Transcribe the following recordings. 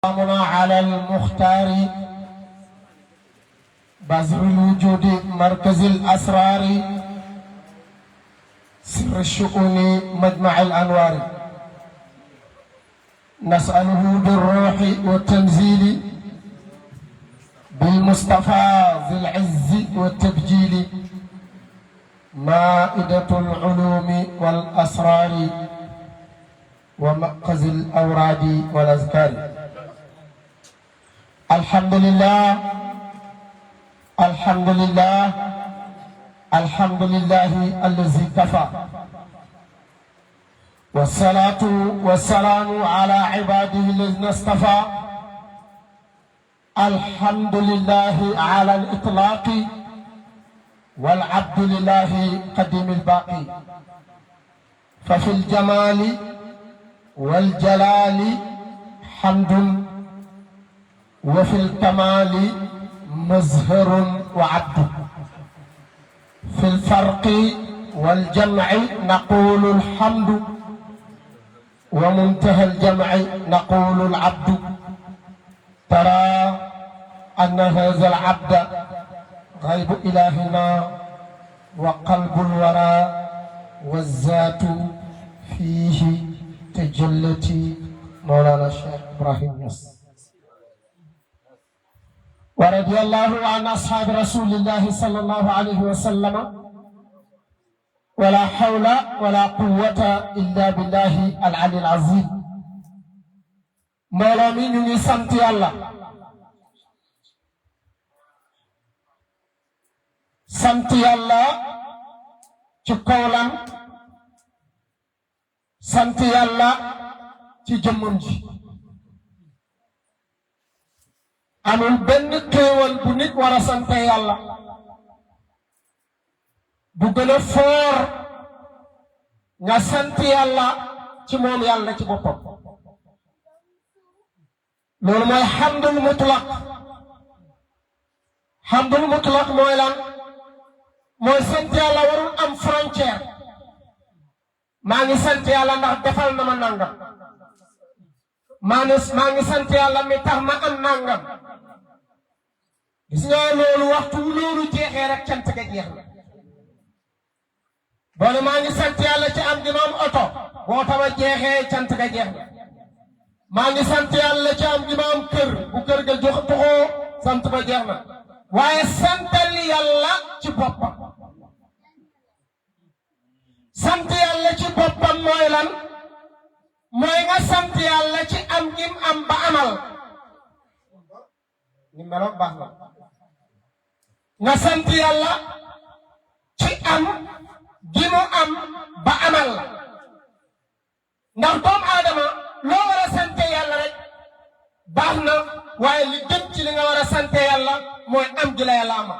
سلامنا على المختار بذر الوجود مركز الأسرار سر الشؤون مجمع الأنوار نسأله بالروح والتنزيل بالمصطفى ذي العز والتبجيل مائدة العلوم والأسرار ومأخذ الأوراد والأذكار. الحمد لله الحمد لله الحمد لله الذي كفى والصلاة والسلام على عباده الذين اصطفى. الحمد لله على الإطلاق والعبد لله قديم الباقي. ففي الجمال والجلال حمد وفي الكمال مظهر وعبد. في الفرق والجمع نقول الحمد ومنتهى الجمع نقول العبد. ترى أن هذا العبد غيب إلهنا وقلب الورى والذات فيه تجلتي مولانا الشيخ إبراهيم ياس. ورضي الله عن أصحاب رسول الله صلى الله عليه وسلم ولا حول ولا قوة إلا بالله العلي العظيم. mbooloo mi ñu ngi sant yàlla ci kaw lan sant yàlla ci jëmmam ji. amul benn xéewal bu nit war a sant yàlla bu gën a foor nga sant yàlla ci moom yàlla ci boppam. loolu mooy xamdul mutlaq. xamdul mutlaq mooy lan? mooy sant yàlla warul am frontière. maa ngi sant yàlla ndax defal na ma nangam. maa ngi sant yàlla mi tax ma am nangam. gis nga loolu waxtu loolu jeexee rek cant ga jeex na. boole maa ngi sant yàlla ci am gi ma am oto boo tama jeexee cant ga jeex na. maa ngi sant yàlla ci am gi ma am kër bu kër ga jox toxoo sant ba jeex na. waaye santal yàlla ci boppam. sant yàlla ci boppam mooy lan? mooy nga sant yàlla ci am gim am ba amal. ni meloon baax na. nga sant yàlla ci am gi mu am ba amal la. ndax doomu aadama loo war a sante yàlla rek baax na waaye li gën ci li nga war a sante yàlla mooy am gi la yàlla amal.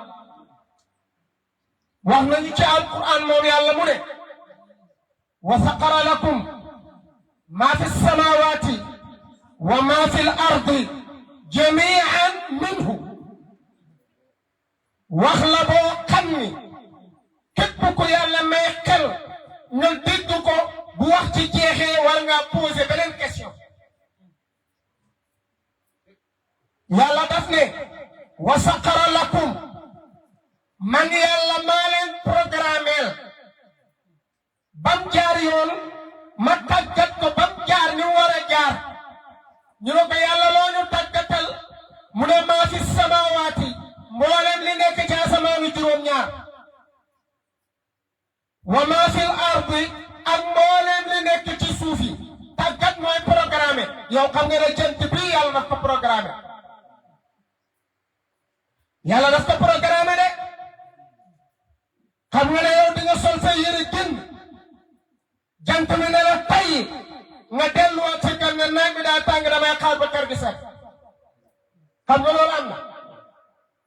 wax nañu ci alquran moom yàlla mu ne wa saqara lakum maa fi samawati wa maa fi l ardi jamian minhu. wax la boo xam ni képp ku yàlla may xel nga dégg ko bu wax ci jeexee war ngaa poser beneen question. yàlla daf ne wa saqara lakum man yàlla maa leen programmeel bam jaar yoon ma tàggat ko bam jaar ni war a jaar. ñu ne ko yàlla loo ñu tàggatal mu ne maa fi samawaati mboolem li nekk ci asamaanu juróom-ñaar wa maa fil ardi ak mboolem li nekk ci suuf yi. tàggat mooy programme. yow xam nga ne jant bii yàlla daf ko programme. yàlla daf ko programme de. xam nga ne yow di nga sol sa yére génn jant mi ne la tay nga delluwaat ci kër nga naaj bi daa tàng damay xaar ba kër gi set. xam nga loolu am na.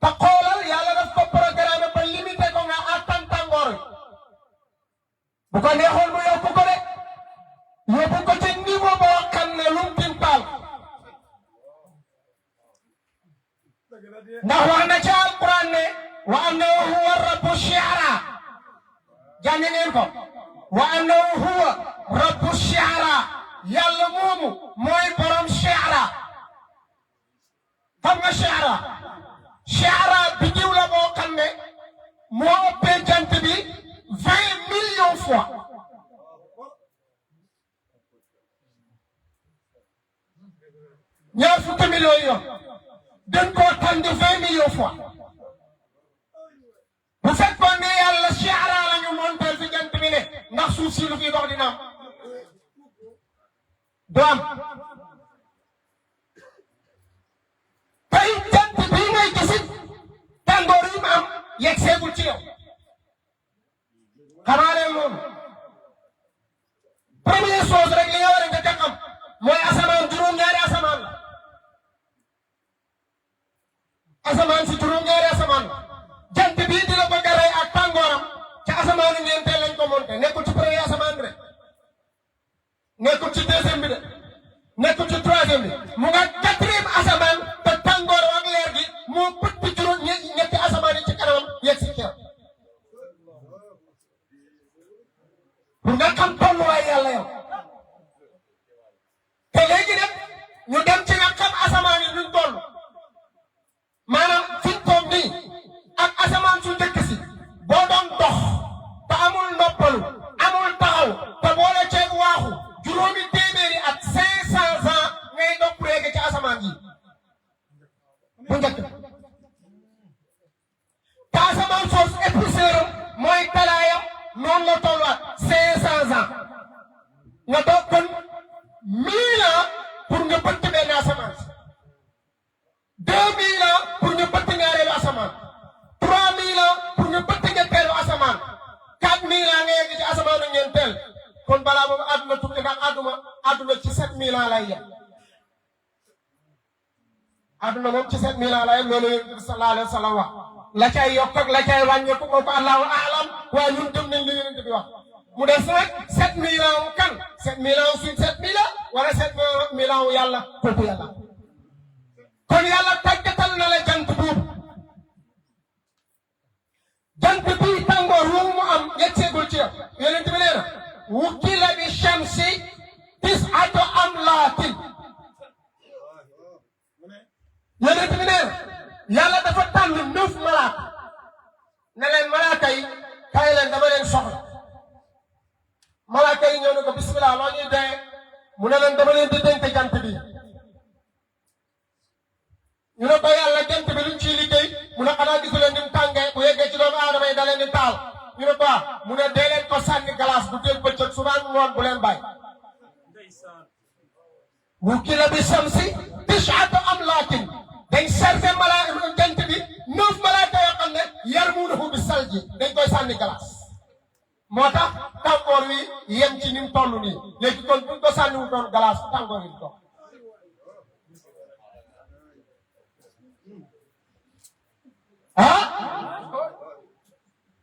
te xoolal yàlla daf ko programme ba limité ko nga attan tàngoor wi. bu ko neexoon mu yóbbu ko de yóbbu ko ci niveau boo xam ne lu mu timpaal. ndax wax na ci alquran ne wa annahu huwa rabbu shi'ra. jàng ngeen ko. wa annahu huwa rabbu shi'ra. yàlla moomu mooy borom shi'ra. Chiara bidiw la boo xam ne moo ëppee jant bi 20 millions fois ñaar fukki millions yoon dañ koo tànn 20 millions fois bu fekkoon ne yàlla Chiara la ñu monteel fi jant bi ne ndax suuf si lu fi dox dina am du am tey jant bii ngay gisit tàngoor yi ma am yegg seegul ci yow xanaa leen loolu première chose rek li nga war a njëkk a xam mooy asamaan juróom-ñaari asamaan la asamaan si juróom-ñaari asamaan la jant bii di la bëgg a rey ak tàngooram ci asamaanu ñeenteel lañ ko monté nekkul ci premier asamaan bi de nekkul ci deuxième bi de nekkul ci troisième bi mu nga quatrième asamaan te tàngoor ak leer gi moo pëtt juróom ñetti asamaan yi ci kanamam yegg si keew pour nga xam tolluwaay yàlla yow te léegi nag ñu dem ci nga xam asamaan yi nuñ toll maanaam fiñ toog nii ak asamaan su njëkk si boo doon dox te amul noppalu amul taxaw te boole ceeb waaxu juróomi téeméeri at 500 ans ngay dox léegi ci asamaan yi bu njëkk te asamaan soosu épaisseur mooy talaayam noonu la tolluwaat 500 ans nga doog kon 1000 ans pour nga bëtt benn asamaan si 2000 ans pour nga bëtt ñaareelu asamaan 3000 ans pour nga bëtt ñetteelu asamaan 4000 ans nga yegg ci asamaanu ñeenteel kon balaa boobu àdduna tukki ndax àdduna ci 7000 ans lay yem àdduna moom ci 7000 ans lay yem loolu Yonent bi sallallahu alayhi wa sallam wax la cay yokk ak la cay wàññeeku kooku allahu aalam waaye ñun gëm nañ li Yonent bi wax mu des nag 7000 ans wu kan 7000 ans suñ 7000 ans wala 7000 ans wu yàlla kooku yàlla kon yàlla tàggatal na la jant boobu jant bii tàngoor wu mu am yegseegul ci yow Yonent bi nee na wukkila bi shamsi tis'atu amlaakin Yonent bi nee na yàlla dafa tànn 9 malaaka ne leen malaaka yi kay leen dama leen soxla malaaka yi ñëw ne ko bismillah loo ñuy dee mu ne leen dama leen di dénk jant bi ñu ne ko yàlla jant bi luñ ciy liggéey mu ne xanaa gisu leen ni mu tàngee bu yeggee ci doomu aadama yi da leen di taal ñu ne ko mu ne dee leen ko sànni glace bu dégg bëccëg subaa ngoon bu leen bàyyi wukkila bi shamsi tis'atu amlaakin dañ serve malaaka jant bi 9 malaaka yoo xam ne yarmuunahu bi salji dañ koy sànni glace moo tax tàngoor wi yem ci ni mu toll nii léegi kon buñ ko sànniwul doon glace tàngoor yi toog ah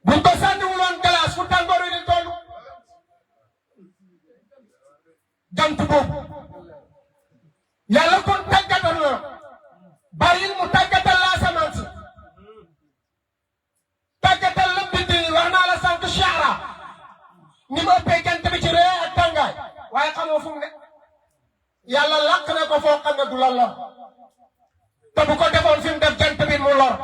buñ ko sànniwul woon glace fu tàngoor wi di toll jant boobu yàlla kon tàggatal na bàyyil mu tàggatal la asamaan si tàggatal la bind yi wax naa la sànq Chiara ni ma ëppee jant bi ci rëy ak tàngaay waaye xamoo fu mu ne yàlla làq na ko foo xam ne du la lor te bu ko defoon fi mu def jant bi mu lor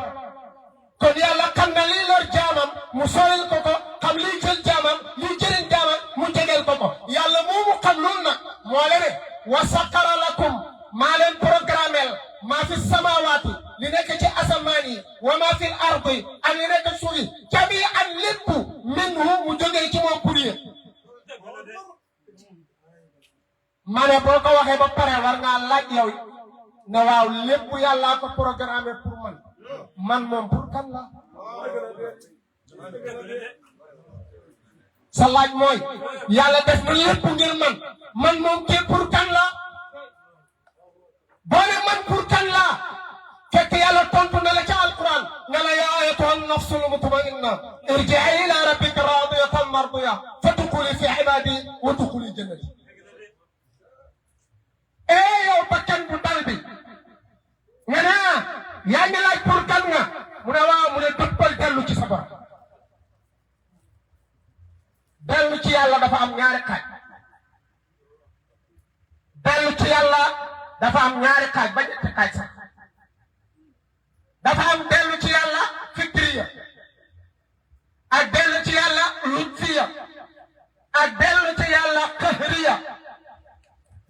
kon yàlla xam na lii lor jaamam mu soril ko ko xam lii jël jaamam lii jëriñ jaamam mu jegeel ko ko yàlla moomu xam loolu nag moo leen ne wa sakkara lakum maa leen programmeel maa fi samawaati li nekk ci asamaan yi wa maa fi ardi ak li nekk suuf yi jamii'an lépp minhu mu jógee ci moom pour yéen ma ne boo ko waxee ba pare war ngaa laaj yow ne waaw lépp yàllaa ko programmé pour man moom pour kan la sa laaj mooy yàlla def na lépp ngir man moom kii pour kan la boo ne man pour kan la fekk yàlla tontu na la ca alquran ne la yaa ayyatuha nafsul mutma'inna irji'i ila rabbika radiyatan mardiyah fadkhuli fi ibadi wa dkhuli jannati yow bakkan bu dal bi nga ne yaa ngi laaj pour kan nga mu ne waaw mu ne dëppal dellu ci sa borom dellu ci yàlla dafa am ñaari xaaj dellu ci yàlla dafa am ñaari xaaj ba ñetti xaaj sax dafa am ak dellu ci yàlla qahriya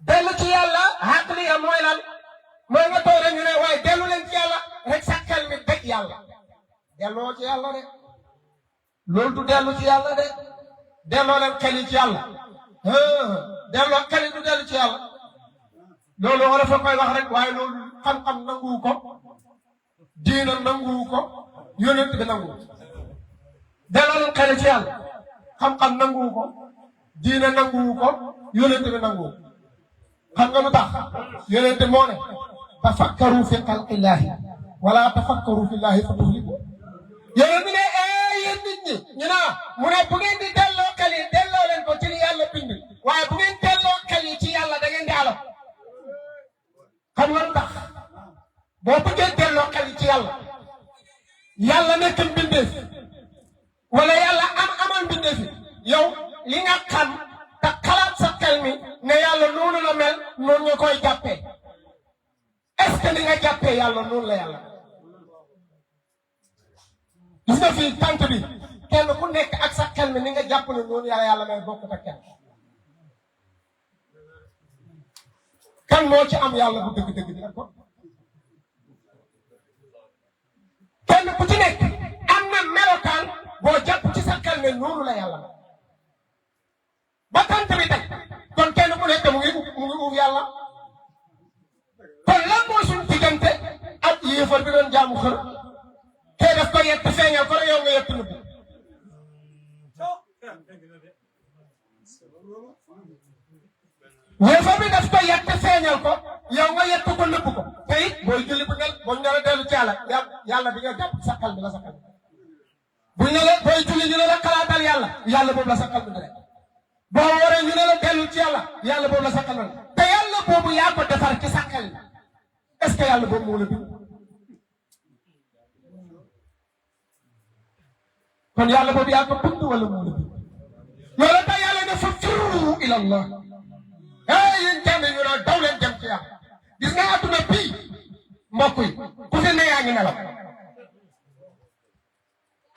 dellu ci yàlla aqliya mooy lan mooy nga toog rek ñu ne waaye dellu leen ci yàlla rek sa xel mi dëgg yàlla delloo ci yàlla de loolu du dellu ci yàlla de delloo leen xel yi ci yàlla delloo xel yi du dellu ci yàlla loolu wala fa koy wax rek waaye loolu xam-xam nanguwu ko diina nanguwu ko yonent bi nanguwu delloo leen xel yi ci yàlla xam-xam nanguwu ko diina nanguwu ko yonent bi nanguwu xam nga lu tax yonent moo ne tafakkaru fi xalqillahi wala tafakkaru fillahi fa tuhliku yonent bi ne yéen nit ñi ñu naa mu ne bu ngeen di delloo xel yi delloo leen ko ci li yàlla bind waaye bu ngeen delloo xel yi ci yàlla da ngeen di alal xam nga lu tax boo bëggee delloo xel yi ci yàlla yàlla nekk mbindeef wala yàlla amal mbindeef yow li nga xam te xalaat sa xel mi ne yàlla noonu la mel noonu nga koy jàppee est-ce que li nga jàppee yàlla noonu la yàlla gis nga fii tant bi kenn ku nekk ak sa xel mi ni nga jàpp ne noonu yàlla mel bokkut ak kenn kan moo ci am yàlla bu dëgg-dëgg dina ko kenn ku ci nekk am na melokaan boo jàpp ci sa xel ne noonu la yàlla mel ba tant bi tey kon kenn ku nekk mu ngi uuf yàlla kon lan mooy suñu diggante ak yéefar bi doon jaamu xër te daf ko yett feeñal ko rek yow nga yett nëbb yéefar bi daf ko yett feeñal ko yow nga yett ko nëbb ko te it booy julli bu ne boo ñëwee dellu ci yàlla bi nga jàpp sa xel bi la sa xel bu ñu la booy julli ñu ne la xalaatal yàlla boobu la sa xel bi ne rek boo waree ñu ne la dellu ci yàlla boobu la sa xel te yàlla boobu yaa ko defar ci sa xel est-ce que yàlla boobu moo la bind kon yàlla boobu yaa ko bind wala moo la bind loolu tax yàlla ne fa firru ila allah yéen jàmm ñu ne daw leen dem ci yàlla gis nga adduna bii mbokk yi ku fi ne yaa ngi nelaw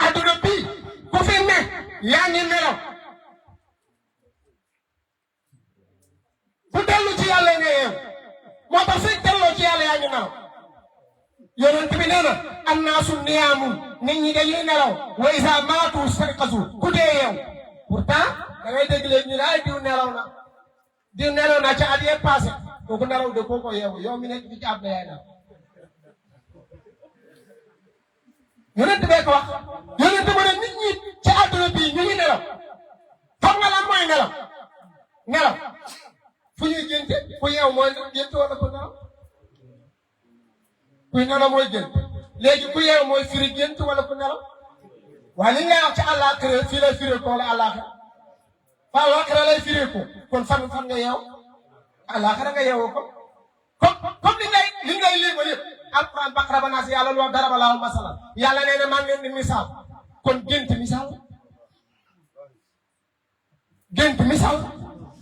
adduna bii ku fi ne yaa ngi nelaw bu dellu ci yàlla nga yeew moo tax suñ delloo ci yàlla yaa ngi nelaw yonent bi nee na annaasu niyaamun nit ñi dañuy nelaw wa isa maatu sarqasu ku dee yeew pourtant da ngay dégg léegi ñu ne ay diw nelaw na ca at yee passé kooku nelaw de koo ko yeewu yow mi nekk fi ci ab na yaay nelaw yonent bee ko wax yonent mu ne nit ñi ci àdduna bii ñu ngi nelaw xam nga lan mooy nelaw fu ñuy génte ku yeew mooy génte wala ku nelaw kuy nelaw mooy gént léegi ku yeew mooy firi gént wala ku nelaw waaye li ngay wax ci àllaaxira fii lay firee ko wala àllaaxira fa àllaaxira lay firee ko kon fan nga yeew àllaaxira nga yeewoo ko comme li ngay léego yëpp alquran baqara ba naas yàlla lu wax dara balaa masala yàlla nee na maa ngi leen di misaal kon gént misaal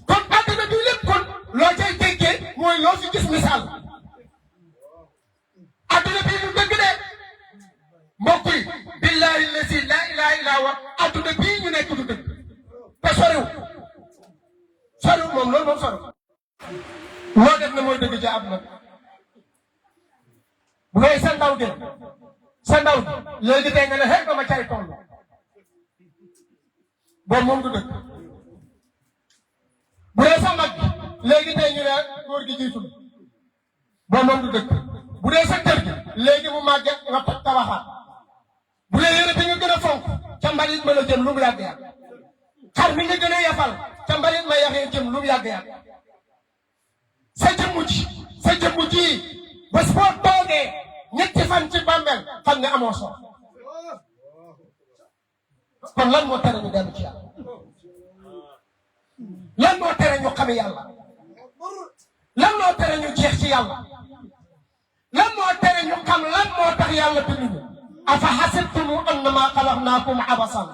kon àddina bi lépp kon loo cay déggee mooy loo fi gis misaal adduna bii du dëgg de mbokk yi billahi lazi la ilaha illa huwa adduna bii ñu nekk du dëgg te soriw moom loolu moom soriw loo def na mooy dëgg ci adduna bu ngay sa ndaw gi léegi tey nga ne xëy ba ma cay toll boobu moom du dëgg bu dee sa mag léegi tey ñu ne góor gi jiitu boobu moom du dëgg bu dee sa kër gi léegi mu màgget nga tabaxaat bu dee yére bi nga gën a fonk ca mbalit ma la jëm lu mu yàgg-yàgg xar mi nga gën a yafal ca mbalit ma yaxee jëm lu mu yàgg-yàgg sa jëmmu ji bés boo toogee ñetti fan ci bàmmeel xam ne amoo soo kon lan moo tere ñu dellu ci yàlla lan moo tere ñu xam yàlla lan moo tere ñu jeex ci yàlla lan moo tere ñu xam lan moo tax yàlla bind ñu afa hasibtum annama xalaqnaakum abasan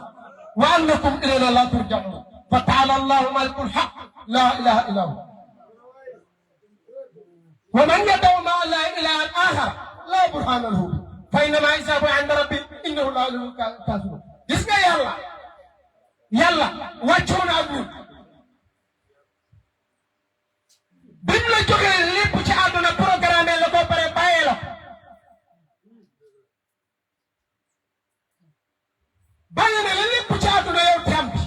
wa annakum ilayna la turjaun fa taala allahu malikul haq la ilaha illa hu wa man yad'u ma'a allahi ilahan akhar la burhana lahu fa innama hisabuhu 'inda rabbi innahu la yuhibbu al-kafirin gis nga yàlla wàccoon ak ñun joxee lépp ci àdduna programme la ko pare bàyyee la bàyyi na la lépp ci àdduna yow tam bi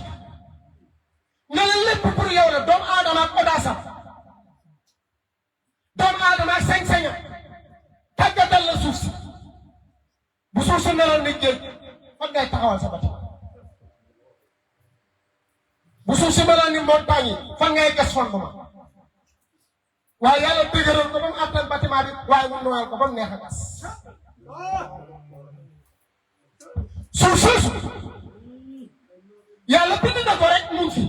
ne la lépp pour yow la doomu aadama ak audaasam doomu aadama ak sañ-sañam tàggatal la suuf si bu suuf si meloon ni géej fan ngay taxawal sa bati bu suuf si meloon ni montagne yi fan ngay gas fondement waaye yàlla dëgëral ko ba mu attan bâtiment bi waaye mu noyal ko ba mu neex a gas suuf suuf yàlla bind na ko rek mu ngi fi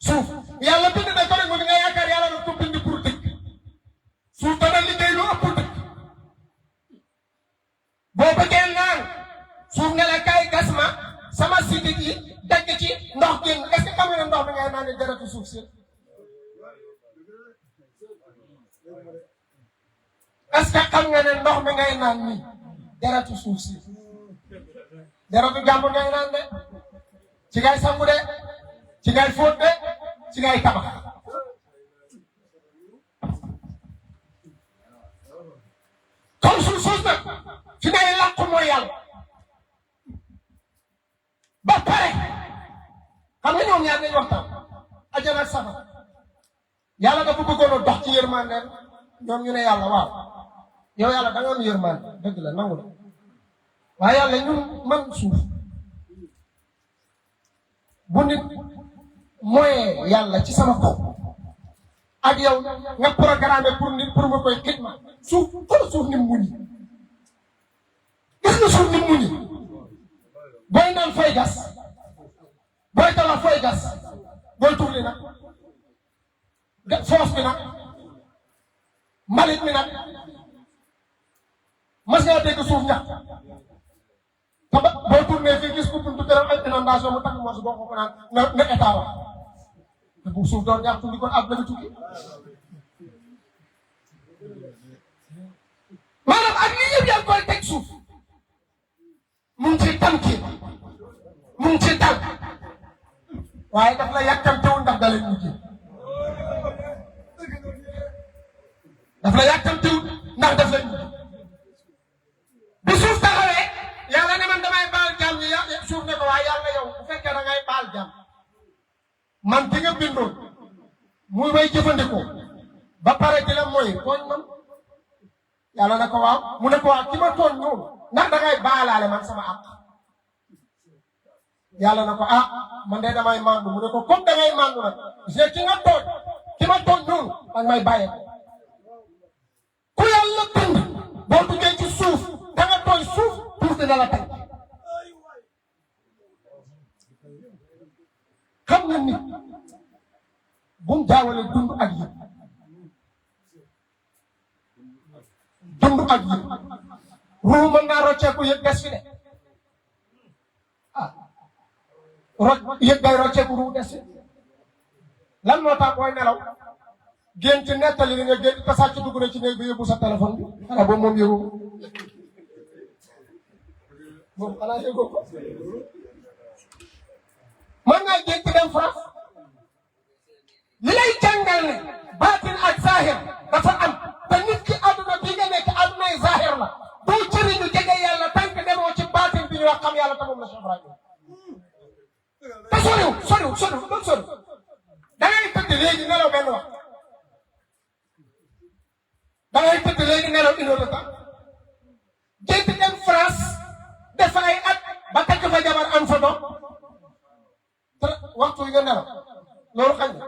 suuf yàlla bind na ko rek mu ngi nga yaakaar yàlla na ko bind pour dëkk suuf dana liggéey lu ëpp dëkk boo bëggee naan suuf ne la kaay gas ma sama sidit yi dagg ci ndox génn est-ce que xam nga ne ndox bi ngay naan ne deretu suuf si est-ce que xam nga ne ndox mi ngay naan nii deretu suuf si deretu jàmbur ngay naan de ci ngay sangu de ci ngay fóot de ci ngay tabax comme suuf suuf nag fi ngay làqu mooy yàlla ba pare xam nga ñoom ñaar nañ waxtaan ajana ak safara yàlla dafa bëggoon a dox ci yërmande ñoom ñu ne yàlla waaw yow yàlla da nga am yërmande dëgg la nangu la waaye yàlla ñun man suuf bu nit mooy yàlla ci sama kaw ak yow nga programmé pour nit pour nga koy xidma suuf xool suuf ni mu muñi gis nga suuf ni mu muñi booy naan fooy gas booy tabax fooy gas booy tuuli nag foos bi nag mbalit mi nag mas ngaa dégg suuf ñax te ba boo tourné fii gis ku buntu këram ay inondation mu takk mos boo ko naan na état wax te bu suuf doon ñax tuuti kon ab la tukki maanaam ak lii yëpp yaa ngi koy teg suuf mu ngi ci tànki mu ngi ci tànk waaye daf la yàkkamtewul ndax da lay mujjee daf la yàkkamtewul ndax daf lay mujjee bu suuf taxawee yàlla ne man damay baal jàmm ñi suuf ne ko waaye yàlla yow bu fekkee da ngay baal jàmm man ki nga bindoon muy may jëfandikoo ba pare di la mooy tooñ man yàlla ne ko waaw mu ne ko waaw ki ma tooñ noonu ndax da ngay baalaale man sama àq yàlla na ko ah man de damay màndu mu ne ko comme da ngay màndu nag c'est ki nga tooñ ki ma tooñ noonu ak may bàyyee ku yàlla bind boo duggee ci suuf da nga tooñ suuf pour dina la teg xam nga nit bu mu jaawale dund ak yëpp dund ak yëpp ruu mën naa rocceeku yëpp des fi de ah yëpp day rocceeku ruu des fi lan moo tax booy nelaw génn ci nettali li nga génn te sàcc dugg na ci néeg bi yóbbu sa téléphone bi xanaa boobu moom yëgu moom xanaa yëgoo ko mën ngaa génn ci dem France li lay jàngal ne baatin ak zahir dafa am te nit ki àdduna bi nga nekk àddunay zahir la doo jëriñu jege yàlla tant que demoo ci baatin bi ñu wax xam yàlla te moom la Cheikh Ibrahima te soriw da ngay tëdd léegi nelaw benn wax da ngay tëdd léegi nelaw une heure de temps gént dem France def ay at ba takk fa jabar am fa doom te waxtu yi nga nelaw loolu xañ na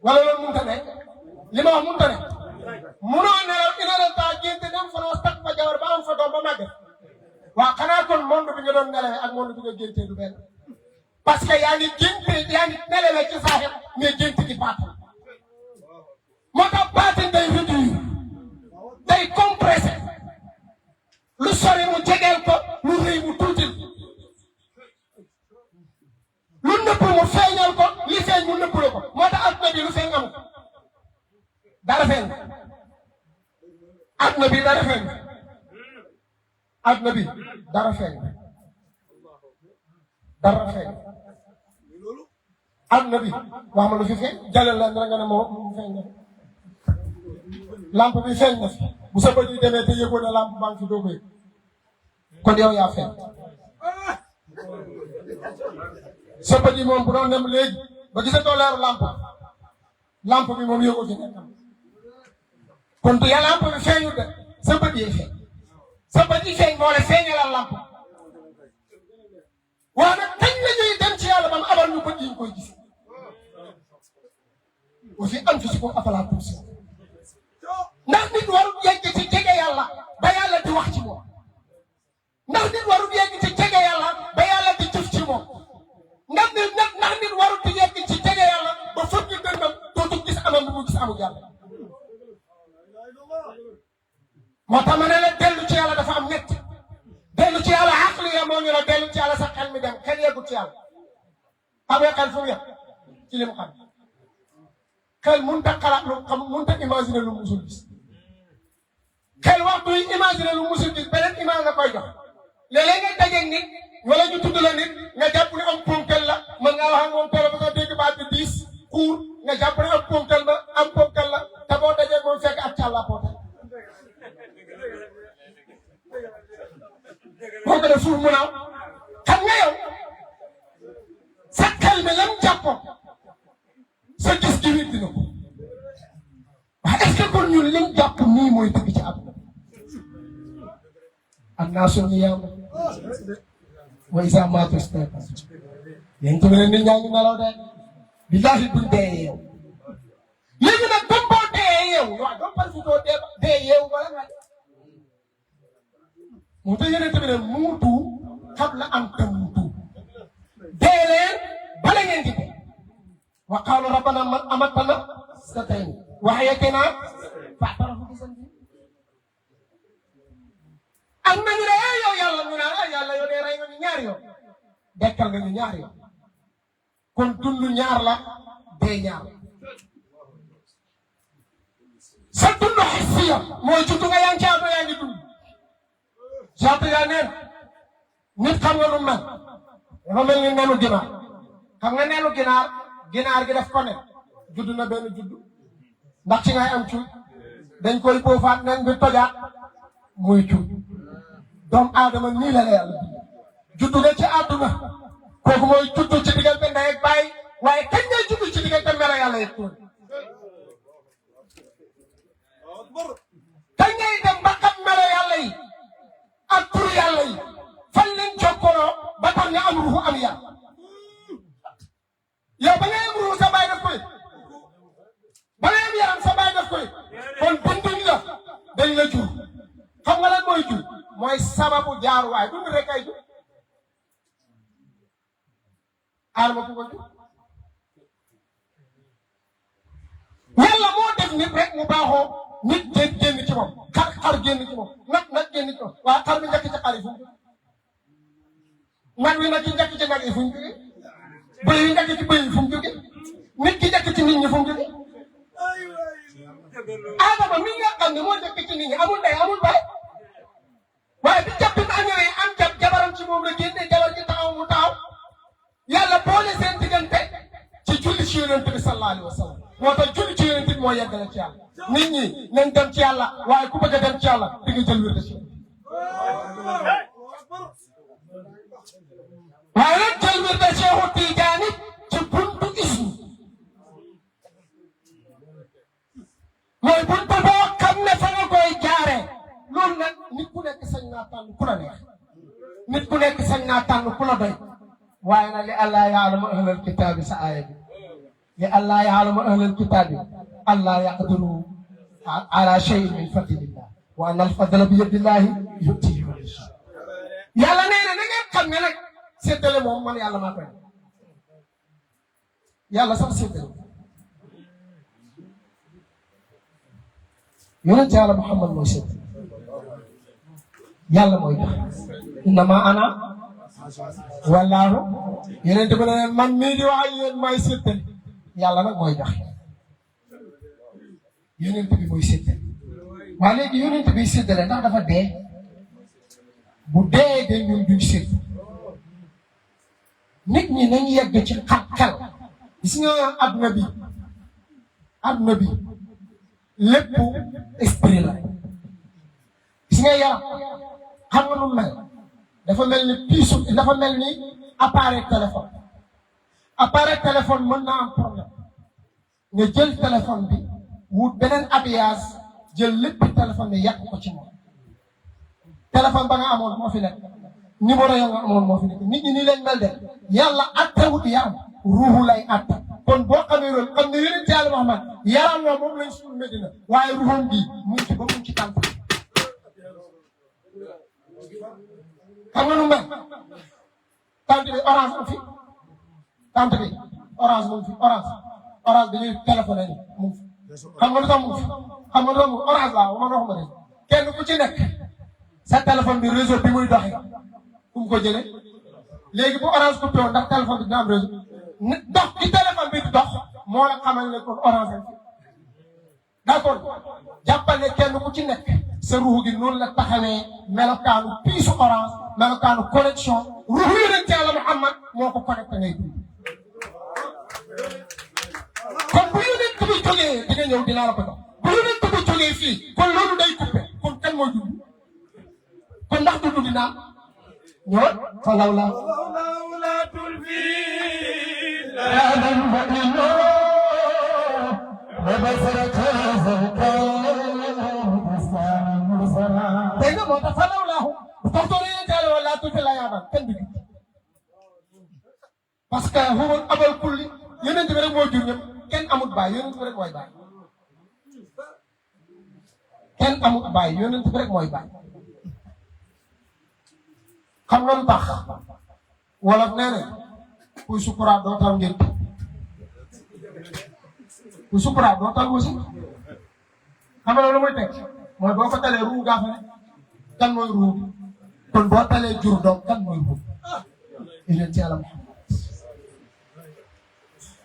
wala loolu mënut a nekk li ma wax mënut a nekk munoo nelaw une heure de temps gént dem France takk fa jabar ba am fa doom ba màgg waaw xanaa kon monde bi nga doon nelawee ak monde bi nga géntee du benn parce que yaa ngi nelawee ci saaxir mais gént ci baatin moo tax baatin day réduire day compressé lu sori mu jegeel ko lu rëy mu tuutil lu nëpp mu feeñal ko li feeñ mu nëpp la ko moo tax adduna bi lu feeñ amul dara feeñ adduna bi dara feeñ adduna bi dara feeñ dara feeñ àdduna bi wax ma lu fi feeñ jalal la nga ne moo feeñ na lampe bi feeñ na fi bu sa bët yi demee te yëgoo ne lampe baa ngi fi doo ko yëg kon yow yaa feeñ sa bët yi moom bu doon dem léegi ba gisatoo leeru lampe bi moom yëgoo fi nekkam kon du yàlla lampe bi feeñul de sa bët yi feeñ sa bët yi feeñ moo la feeñalal lampe waaye nag kañ la ñuy dem ci yàlla ba mu abal ñu bët yi ñu koy gis aussi anfusikum afalaa tubsiruun ndax nit warul yegg ci jege yàlla ba yàlla di wax ci moom ndax nit warul yegg ci jege yàlla ba yàlla di jëf ci moom ndax nit warul di yegg ci jege yàlla ba fëgg dëndam dootul gis amam bu mu gis amul yàlla moo tax ma ne la dellu ci yàlla dafa am ñett dellu ci yàlla aqliya moo ñu la dellu ci yàlla sa xel mi dem xel yeggu ci yàlla xamee xel fu mu yegg ci li mu xam xel mënut a xalaat lu xam mënut a imaginer lu musul gis xel waxtu yi imaginer lu musul gis beneen image nga koy jox léeg-léeg nga dajeeg nit wala ñu tudd la nit nga jàpp ne am ponkal la mën ngaa wax ak moom téléphone nga dégg baat bi 10 cours nga jàpp ne am ponkal la te boo dajeeg moom fekk ak càlla poote boo ko def suuf mu naaw xam nga yow sa xel mi lam jàppoon sa gis gi wér dina ko waaye est-ce que kon ñun liñ jàpp nii mooy dëgg ci àdduna am naa suñu yàlla wa izaa maatu istayqazu yéen tamit ne nit ñaa ngi nelaw de billaahi buñ dee yeew léegi nag comme boo dee yeew waaw doo parfitoo dee yeew wala nga moo tax yéen tamit ne muutu qabla an tamuutu dee leen bala ngeen di dee wa qaalu rabbana man amatana sanatayni wa ahyatanaa fa'tarafuu bi zanbihim am nañu ne yow yàlla ñu naan yàlla yow dee rey nga ñu ñaari yoon dekkal nga ñu ñaari yoon kon dund ñaar la dee ñaar sa dund hissiya mooy juddu nga yaa ngi ci àdduna yaa ngi dund jaatu yaa neen nit xam nga lu mel dafa mel ni nenu ginaar xam nga nenu ginaar gi def ko ne judd na benn judd ndax ci ngay am cuuj dañ koy boofaat nen bi tojaat muy cuuj doomu aadama nii la yàlla juddu nga ci àdduna kooku mooy juddu ci diggante ndey ak baay waaye kañ ngay juddu ci diggante melo yàlla yëpp tuuti kañ ngay dem ba xam melo yàlla yi ak tur yàlla yi fan lañ jokkaloo ba tax nga am ruuxu am yàlla yow ba ngay am ruuxu sa baay def koy ba ngay am yaram sa baay def koy kon buntuñ la dañ la jur xam nga lan mooy jur mooy sababu jaaruwaay dund rek ay jur aar ma ku ko jur yàlla moo def nit rek mu baaxoo nit génn ci moom xar génn ci moom nag génn ci moom waaye xar bi njëkk ci xar yi fu mu nag wi nag ki njëkk ci nag yi fu mu jógee bëy yi njëkk ci bëy yi fu mu jógee nit ki njëkk ci nit ñi fu mu jógee Adama mi nga xam ne moo njëkk ci nit ñi amul ndey amul baay waaye bi jàpp bi ñëwee am jabaram ci moom la génne jabar ji taxaw mu taxaw yàlla boole seen diggante ci julli ci yonent bi sallallahu alayhi wa sallam moo tax julli ci yonent bi moo yeggale ci yàlla nit ñi nañ dem ci yàlla waaye ku bëgg a dem ci yàlla di nga jël wér de ci waaye nag jël wér de Seexu Tijaani ci buntu ismu mooy buntu boo xam ne fa nga koy jaaree loolu nag nit ku nekk sañ naa tànn ku la neex nit ku nekk sañ naa tànn ku la doy waaye nag li Allah ya'lamu ahlal kitaabi sa aaya bi li Allah ya'lamu ahlal kitaabi Allah yaqdiru ala shay'in min fadlillah wa anna al-fadla bi yadillahi yu'tihi man yasha yàlla nee na ngeen xam ne nag séddale moom man yàlla maa koy yàlla sax séddale yonent yàlla Muhammad mooy séddale yàlla mooy jox innama ana wallaahu yonent bi ne man mii di wax ak yéen maay séddale yàlla nag mooy jox yonent bi mooy séddale waaye léegi yonent bi séddale ndax dafa dee bu dee de ñun duñ sédd nit ñi nañ yegg ci xel gis nga adduna bi lépp esprit la gis nga yaram xam nga nu mel dafa mel ni piisu dafa mel ni appareil téléphone mën naa am problème nga jël téléphone bi wut beneen habillage jël lépp téléphone bi yàq ko ci moom téléphone ba nga amoon moo fi nekk numéro ya nga amoon moo fi nekk nit ñi nii lañ mel de yàlla attewut yaram ruuxu lay atte kon boo xamee loolu xam ne yonent Yàlla Muhammad yaram wa moom lañ suul Medina waaye ruuxam bi mu ngi ci ba mu ngi ci tànk xam nga nu mel tànk bi orange mu fi tànk bi orange mu fi orange dañuy téléphoné ni mu fi xam nga lu tax mu fi xam nga loolu orange laa man waxuma de kenn ku ci nekk sa téléphone bi réseau bi muy doxee fu mu ko jëlee léegi bu orange coupé woon ndax téléphone bi dina am réseau dox ci téléphone bi di dox moo la xamal ne kon orange la d'accord jàppal ne kenn ku ci nekk sa ruux gi noonu la taxawee melokaanu piisu orange melokaanu connexion ruuxu yonent Yàlla Muhammad moo ko connecté ngay dund kon bu yonent bi jógee di nga ñëw dinaa la ko jox bu yonent bi jógee fii kon loolu day coupé kon kan mooy dund kon ndax dund dina ñëwal fa lawla dégg nga moo tax fa lawlaahu toxtoon yonent Yàlla wala tuuti la yaabal kenn du parce que huwal abal kulli yonent bi rek moo jur ñëpp kenn amut baay yonent bi rek mooy baay kenn amut baay yonent bi rek mooy baay xam nga lu tax wolof nee na kuy sukuraat doo tal ngeen kuy sukuraat doo tal aussi xam nga loolu mooy teg mooy boo ko talee ruu gaa fa ne kan mooy ruu kon boo talee jur doom kan mooy ruu yonent Yàlla Muhammad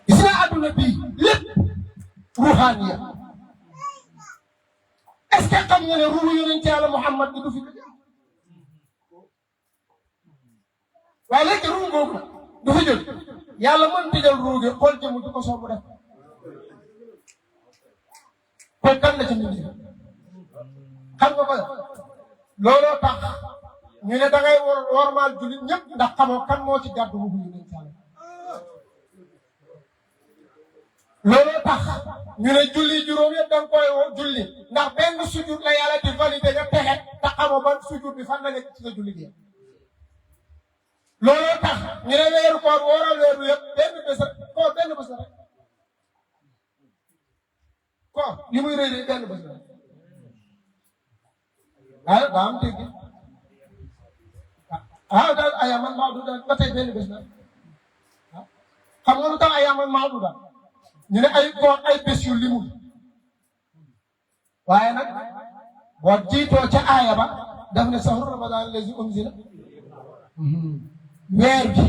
gis nga adduna bii lépp ruuxaaniya est-ce que xam nga ne ruu yonent Yàlla Muhammad bi du fi waaye léegi ruu googu du fi jóg yàlla mën tëjal ruu gi xool jëmu du ko soob mu def kon kan la ci nit ñi xam nga ko looloo tax ñu ne da ngay wormaal jullit ñëpp ndax xamoo kan moo ci gàddu ruu yonent Yàlla looloo tax ñu ne julli juróom yëpp da nga koy julli ndax benn sujud la yàlla di validé nga texe te xamoo ban sujud bi fan la nekk ci sa julli gi looloo tax ñu ne weeru koor wóoral weeru yëpp benn bés rek koor benn bés la rek koor li muy rëy benn bés la rek waaye daa am dégg daal ayaman maaduda ba tey benn bés la xam nga lu tax ayaman maaduda ñu ne ay koor ay bés yu limul waaye nag boo jiitoo ca aaya ba daf ne sahru ramadan lazi unzila weer bi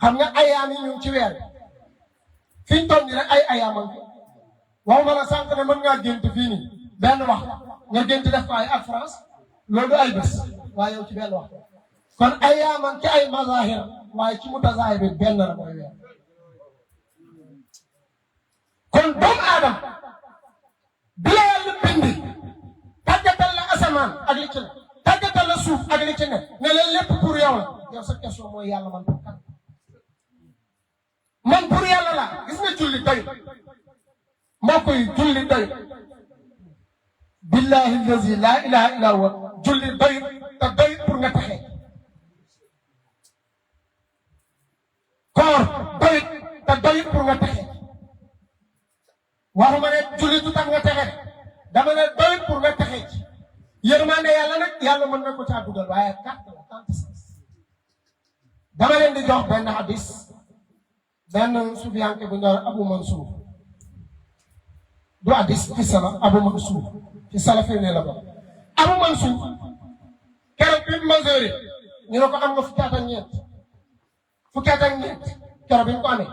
xam nga ayaam yi ñu ngi ci weer bi fi ñu toll nii rek ay ayaaman fi waxuma la sànq ne mën ngaa gént fii nii benn wax nga gént def ko ay ak France loolu ay bés waaye yow ci benn wax kon ayaaman ci ay mazahir waaye ci mutazahir bi benn la mooy weer kon doomu aadama bi la yàlla bindi tàggatal la asamaan ak li ci ne tàggatal la suuf ak li ci ne ne leen lépp pour yow la yow sa question mooy yàlla man pour kan man pour yàlla la gis nga julli doy mbokk yi julli doy billahi allazi la ilaha illa huwa julli doy te doy pour nga taxee koor doy te doy pour nga taxee waxuma ne julli du tax nga texe dama ne doy pour nga taxee ci yërmande yàlla nag yàlla mën na ko caa dugal waaye carte la carte sens dama leen di jox benn hadis benn sufiyanke bu ñor Abu Mansour du hadis ci sala Abu Mansour ci salafi ne la ba Abu Mansour keroog bi majeur ñu ne ko am nga fukki at ak ñeent keroog bi ñu ko amee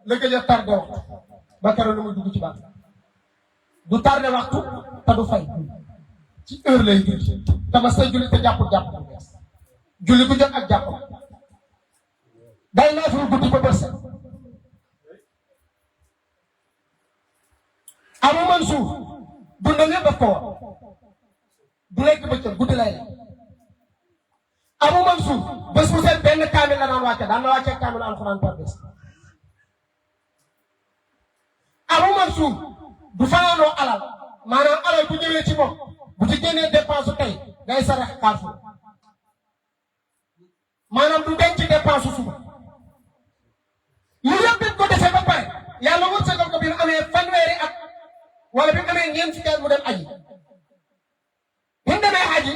la gëj a tardé waxtu ba keroog lu muy dugg ci baat du tardé waxtu te du fay ci heure lay julli te ma say julli te jàpp bu bees julli bu jot ak jàpp day naa fi guddi ba bët set Abu Mansour dundam yëpp daf ko war du lekk bëccëg guddi lay la Abu Mansour bés bu set benn kaamil la daan wàcce daan na wàcce kaamil alxuraan par bés Abu Mansour du fanaanoo alal maanaam alal bu ñëwee ci moom bu ci génnee dépense tey day sarax Carrefour maanaam du denc dépense suba lu yëpp bi ko defee ba pare yàlla wërsëgal ko bi mu amee fanweeri at wala bi mu amee ñeent fukki at mu dem aji bi mu demee aji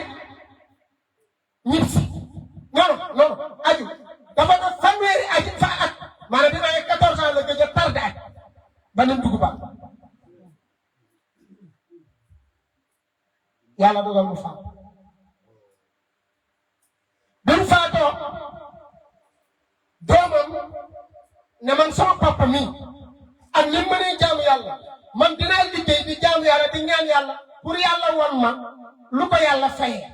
ñib si non aju dafa def fanweeri aji fa at maanaam bi mu amee 14 ans la gëj a tardé at ba nim dugg ba yàlla dogal mu faat bi mu faatoo doomam ne man sama papa mi ak ni mu mënee jaamu yàlla man dinaa liggéey di jaamu yàlla di ñaan yàlla pour yàlla won ma lu ko yàlla fayee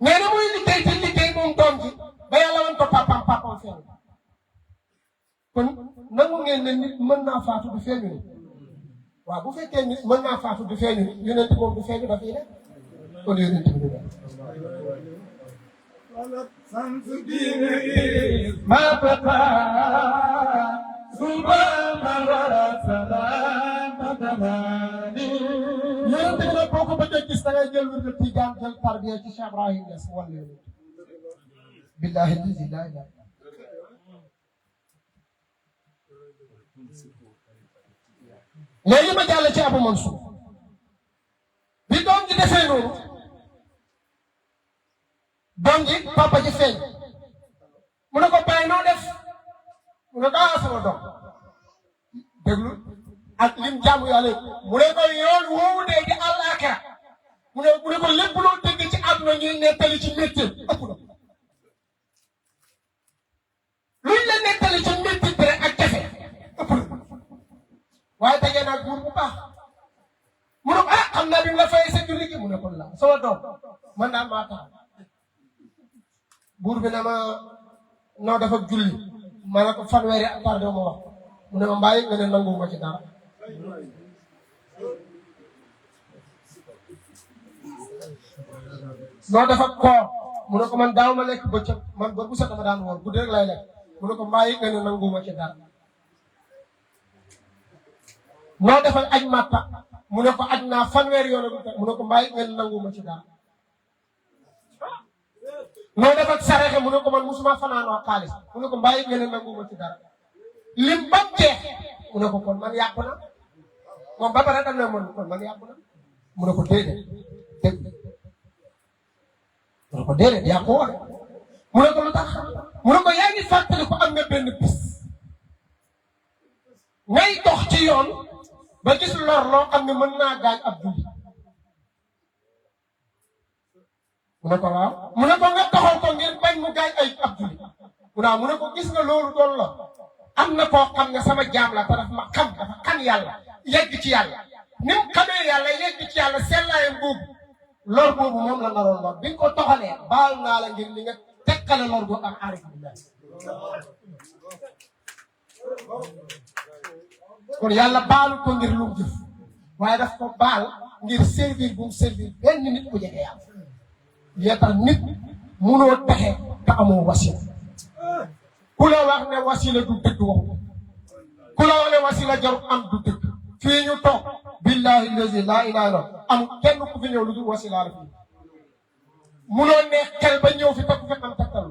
nee na muy liggéey di liggéey moom doom ji ba yàlla won ko papam feeñ kon nangu ngeen ne nit mën naa faatu du feeñu ni waaw bu fekkee nit mën naa faatu du feeñu ni yonent moom du feeñu dafay ne kon yonent bi du def سمس دينه ما بقى سبحان الله سلام تماني yonent bi nag boo ko bëggee gis da ngay jël wirdu Tijaan jël tarbiya ci Cheikh Ibrahim Niass wala yonent billahi lazi la ilaha léegi ma jàll ci Abu Mansour bi doom ji defee noonu doom ji papa ji feeñ mu ne ko bàyyi noo def mu ne ko sama doom déglu ak lim jaamu yàlla mu ne ko yoon woowu dee di àllaaxira mu ne ko lépp loo dégg ci àdduna ñuy nettali ci métier ëpp na luñ la nettali ci métier bi rek ak jafe ëpp na waaye tegee naa buur bu baax mu ne ko xam naa bi mu la fayee sa julli gi mu ne ko la sama doom man daal maa tax buur bi na ma noo dafa julli ma ne ko fanweeri at tardé ma wax mu ne ma mbàyyi nga ne nanguwuma ci dara noo dafa koor mu ne ko man daaw ma lekk bëccëg man ba bu set dama daan woor guddi rek lay lekk mu ne ko mbàyyi nga ne nanguwuma ci dara noo defal aj màkka mu ne ko aj naa fanweeri yoon ak mu ne ko mbàyyi nga ne nanguwuma ci dara noo def ak saraxe mu ne ko man musuma fanaanoo xaalis mu ne ko mbàyyi ngeen nanguma ci dara lim bam jeex mu ne ko kon man yàqu na moom ba pare dam na kon man yàqu na mu ne ko déedéet dégg mu ne ko déedéet yàqu woon mu ne ko lu tax mu ne ko yaa ngi fàttali ko am nga benn bis ngay dox ci yoon ba gis lor loo xam ne mën naa gaañ ab julli mu ne ko waaw mu ne ko nga taxaw ko ngir bañ mu gaañ ay ab julli mu ne ko gis nga loolu doon la am na koo xam ne sama jaam la te dafa ma xam dafa xam yàlla yegg ci yàlla ni mu xamee yàlla yegg ci yàlla sellaayam boobu lor boobu moom la naroon lor bi nga ko toxalee baal naa la ngir li nga tekkale lor boobu ak aarif billah kon yàlla baalu ko ngir lu mu jëf waaye daf ko baal ngir servir bu mu servir benn nit ku jege yàlla yaa tax nit munoo taxe te amoo wasila ku la wax ne wasila du dëgg waxu ku la wax ne wasila jarul am du dëgg fii ñu toog billahi lazi laa ilaaha illa am kenn ku fi ñëw lu dul wasila la fii munoo neex xel ba ñëw fi te ku fi am tegtal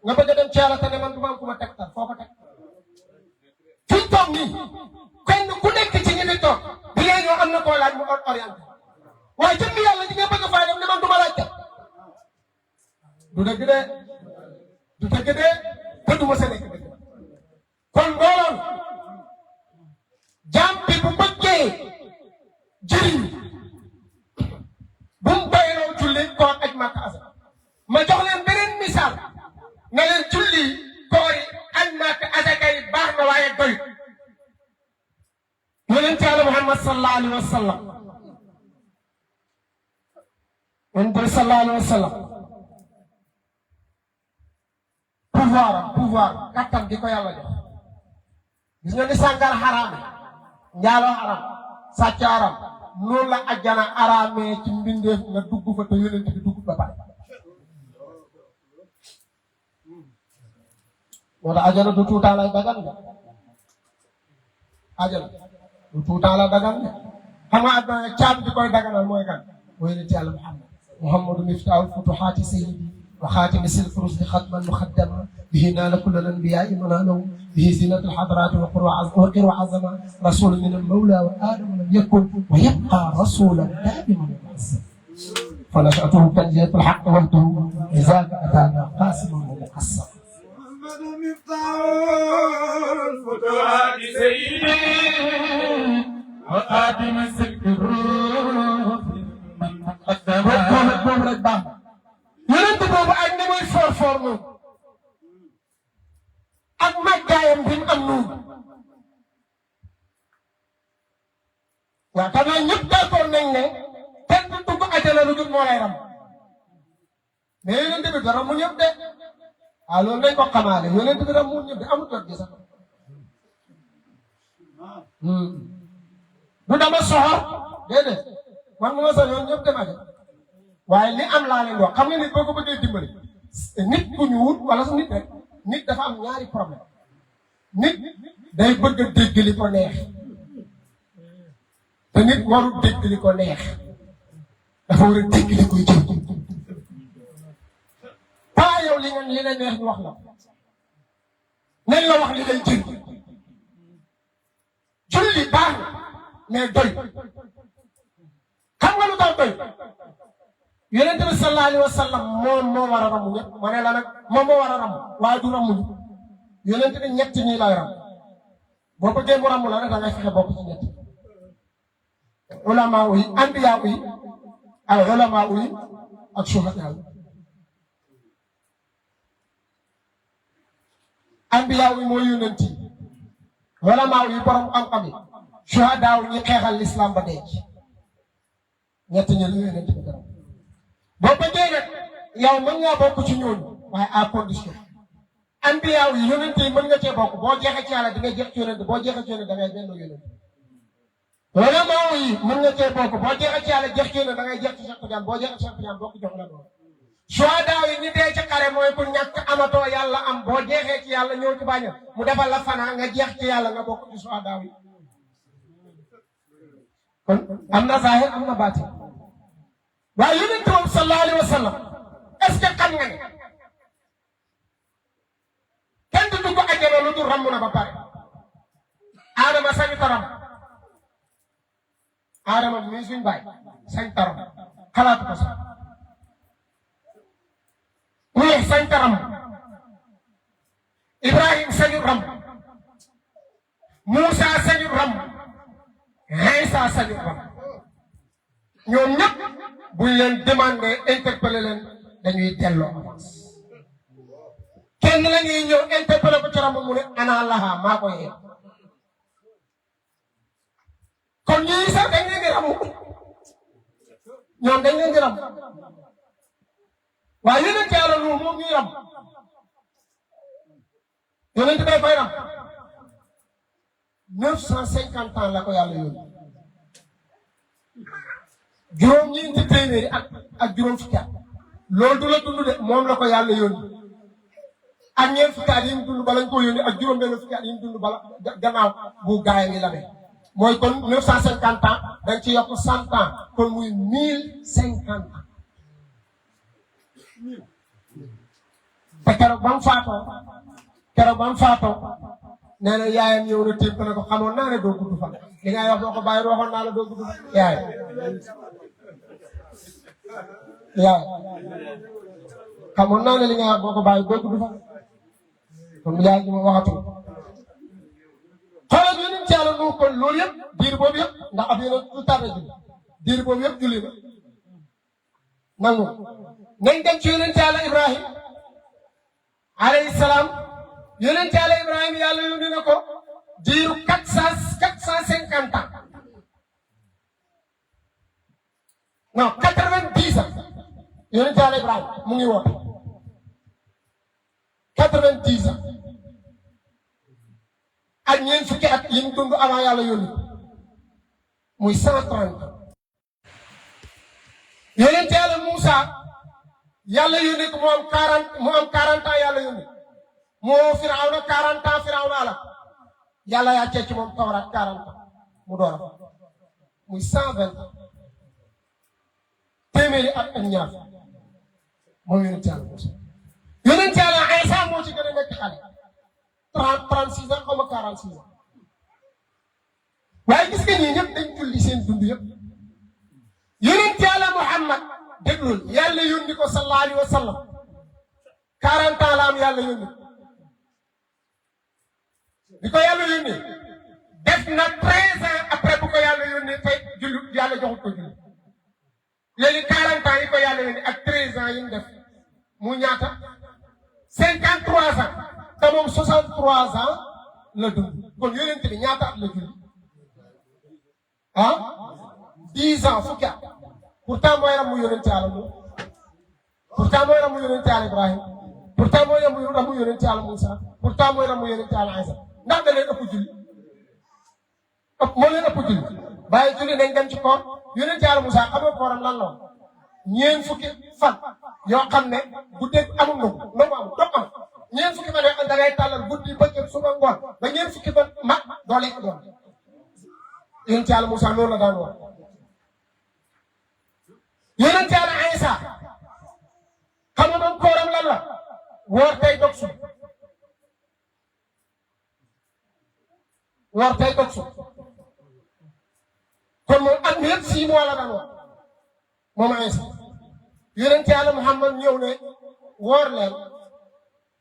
nga bëgg a dem ci yàlla te ne man du ma am ku ma tegtal foo ko teg fi ñu toog nii kenn ku nekk ci ñi fi toog bi ngay ñëw am na koo laaj mu orienté waaye jëmm yàlla di nga bëgg faa dem ne man du ma laaj du dëgg de du dëgg de te du ma sa nekk dëgg kon loolu jaam bi bu bëggee jëriñ bu mu bayloo julli koor aj Makka asaka ma jox leen beneen misaal na leen julli koor yi aj Makka asaka yi baax na waaye doy yonent Yàlla Muhammad sallallahu alayhi wa sallam yonent bi sallallahu alayhi wa sallam pouvoir kattan gi ko yàlla jox gis nga ni sàngara xaraam njaaloo xaraam sàcc xaraam noonu la ajjana araamee ci mbindeef nga dugg fa te yonent bi dugg ba pare moo tax ajjana du tuutaa lay dagan de ajjana du tuutaa la dagan de xam nga adna caab di koy daganal mooy kan mooy nit yàlla muhammadu miftaahul futuhaati sayyidi wa xaatimi sil furusli xatman muxaddama bihi naala kullal anbiyaai manaalahu bihi zinat alxadraati wa qiru azama rasul min almawla wa aadama lam yakun wa yabqa rasulan daiman muazzama fa nashatuhu tanjiyat alxaq wahdahu lizaaka ataana qaasiman wa muqassama محمد مفتاح الفتوحات سيدي وخاتم السلك الروح من مقدم moom rek baax yonent boobu ak ni muy for noonu ak màggaayam bi mu am noonu yaakaar naa ñëpp d'accord nañ ne kenn du dugg àjjana lu dul moo lay ram mais yonent bi dara mu ñëpp de waaw loolu nañ ko xamaale yonent bi dara mu ñëpp de amul jot gi sax du dama soxor déedéet man mu ma sañoon ñëpp dem àjjana waaye li am laa leen wax xam nga nit boo ko bëggee dimbali nit ku ñuul wala su nit rek nit dafa am ñaari problème nit day bëgg a dégg li ko neex te nit warul dégg li ko neex dafa war a dégg li koy jël pas yow li la neex ñu wax la nañ la wax li lay jël julli baax na mais doy xam nga lu tax doy yonent bi sallallahu alayhi wa sallam moom moo war a ramu ñëpp ma ne la nag moom moo war a ramu waaye du ramu ñu yonent bi ñett ñii lay ram boo bëggee mu ramu la rek da ngay fexe bokk ci ñett ulama yi anbiya yi ak ulama yi ak shuhada yi anbiya yi mooy yonent yi ulama yi borom xam-xam yi shuhada yi ñi xeexal l'islam ba denc ñett ñi la yonent bi dara boo bëggee nag yow mën ngaa bokk ci ñooñu waaye à condition anbiya yi yonent yi mën nga cee bokk boo jeexee ci yàlla di nga jeex ci yonent boo jeexee ci yonent da ngay benn yonent ulama yi mën nga cee bokk boo jeexee ci yàlla jeex ci yonent da ngay jeex ci Cheikh Tidiane boo jeexee ci Cheikh Tidiane bokk jox la doon shuhada yi ñi dee ci xare mooy ku ñàkk amatoo yàlla am boo jeexee ci yàlla ñëw ci bàñña mu defal la fanaa nga jeex ci yàlla nga bokk ci shuhada yi kon am na zahir am na baatin waaye yonent moom sallallahu alayhi wa sallam est-ce que xam nga ne kenn du dugg àjjana lu dul ramm na ba pare Adama sañu taram Adama mi suñ baay sañ taram xalaatu ko sax Nuux sañ taram Ibrahim sañu ram Moussa sañu ram Isa sañu ram ñoom ñëpp buñ leen demandé interpellé leen dañuy delloo avance kenn la ñuy ñëw interpellé ko ci ram mu ne ana laha maa ko yee kon ñii sax dañ leen di ramu ñoom dañ leen di ram waaye yonent yàlla lu moom ñuy ram yonent bay fay ram 950 ans la ko yàlla yónni juróom-ñeenti téeméeri ak juróom fukki at loolu du la dund de moom la ko yàlla yónni ak ñeent fukki at yi mu dund bala ñu ko yónni ak juróom-benn fukki at yi mu dund bala gannaaw bu gaay ngi la mooy kon 950 ans dañ ci yokk 100 ans kon muy 1050 ans te keroog ba mu faatoo nee na yaayam ñëw na tiim ko ne ko xamoon naa ne doo gudd fan li ngay wax doo ko bàyyi waxoon naa la doo gudd fan yaay xamoon naa ne li ngay wax doo ko bàyyi doo gudd fan kon yaay ji ma waxatul xoolal yonent ci yàlla nu kon loolu yëpp diir boobu yëpp ndax ab yonent du tardé julli diir boobu yëpp julli na nangu nañ dem ci yonent yàlla Ibrahim alayhi salaam yonent yàlla Ibrahim yàlla yónni na ko diiru 450 ans non 90 ans yonent yàlla Ibrahim mu ngi woote 90 ans ak ñeent fukki at yi mu dund avant yàlla yónni muy 130 yonent yàlla Moussa yàlla yónni ko mu am 40 ans yàlla yónni moo Firawna 40 ans Firawna ala yàlla yaa cee ci moom Tawraat 40 ans mu door a muy 120 téeméeri at ak ñaar moom yonent yàlla Moussa yonent yàlla Iisaa moo ci gën a nekk xale 36 ans xaw ma 46 ans waaye gis nga ñii ñëpp dañ julli seen dund yëpp yonent yàlla Muhammad déglul yàlla yónni ko sallallahu alayhi wa sallam 40 ans la am yàlla yónni bi ko yàlla yónni def na 13 ans après bu ko yàlla yónni tey julli yàlla joxut ko julli léegi 40 ans yi ko yàlla yónni ak 13 ans yi mu def mu ñaata 53 ans te moom 63 ans la dund kon yonent bi ñaata at la julli ah 10 ans fukki at pourtant mooy ramu yonent yàlla mu pourtant mooy ramu yonent yàlla Ibrahima pourtant mooy ramu yonent yàlla Moussa pourtant mooy ramu yonent yàlla Isa ndax da leen ëpp julli moo leen ëpp julli bàyyi julli nañ dem ci koor yonent yàlla Moussa xam nga kooram lan la ñeent fukki fan yoo xam ne guddeeg amul ndogu amul dog am ñeent fukki fan yoo xam ne da ngay tàllal guddi bëccëg suba ngoon ba ñeent fukki fan mag doo lekk doon yonent yàlla Moussa loolu la daan wax yonent yàlla Isa xam nga moom kooram lan la woor tey dog su woor tey dog su kon moom at mi yëpp 6 mois la daan wax moom Isa yonent yàlla Muhammad ñëw ne woor leen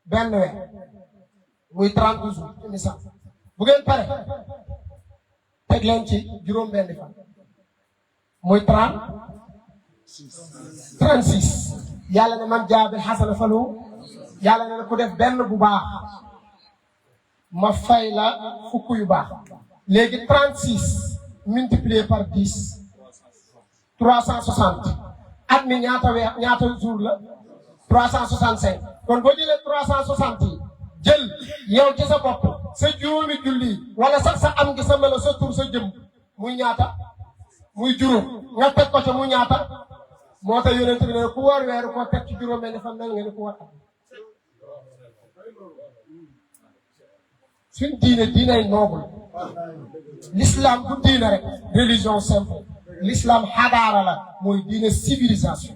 benn weer muy 30 jours ci misaal bu ngeen pare teg leen ci juróom benn fan muy 36 yàlla ne man jaa bil hasana falahu yàlla ne ku def benn bu baax ma fay la fukk yu baax léegi 36 multiplié par 10 360 at mi ñaata weer ñaata jour la 365 kon boo jëlee 360 yi jël yow ci sa bopp sa juróomi julli wala sax sa am gi sa melo sa tur sa jëm muy ñaata muy juróom nga teg ko ca mu ñaata moo tax yonent bi ne ku war weeru ko teg ci juróom benn fan mel nga ni ku war am suñ diinay noble l'islam du diine rek religion simple l'islam xadaara la mooy diine civilisation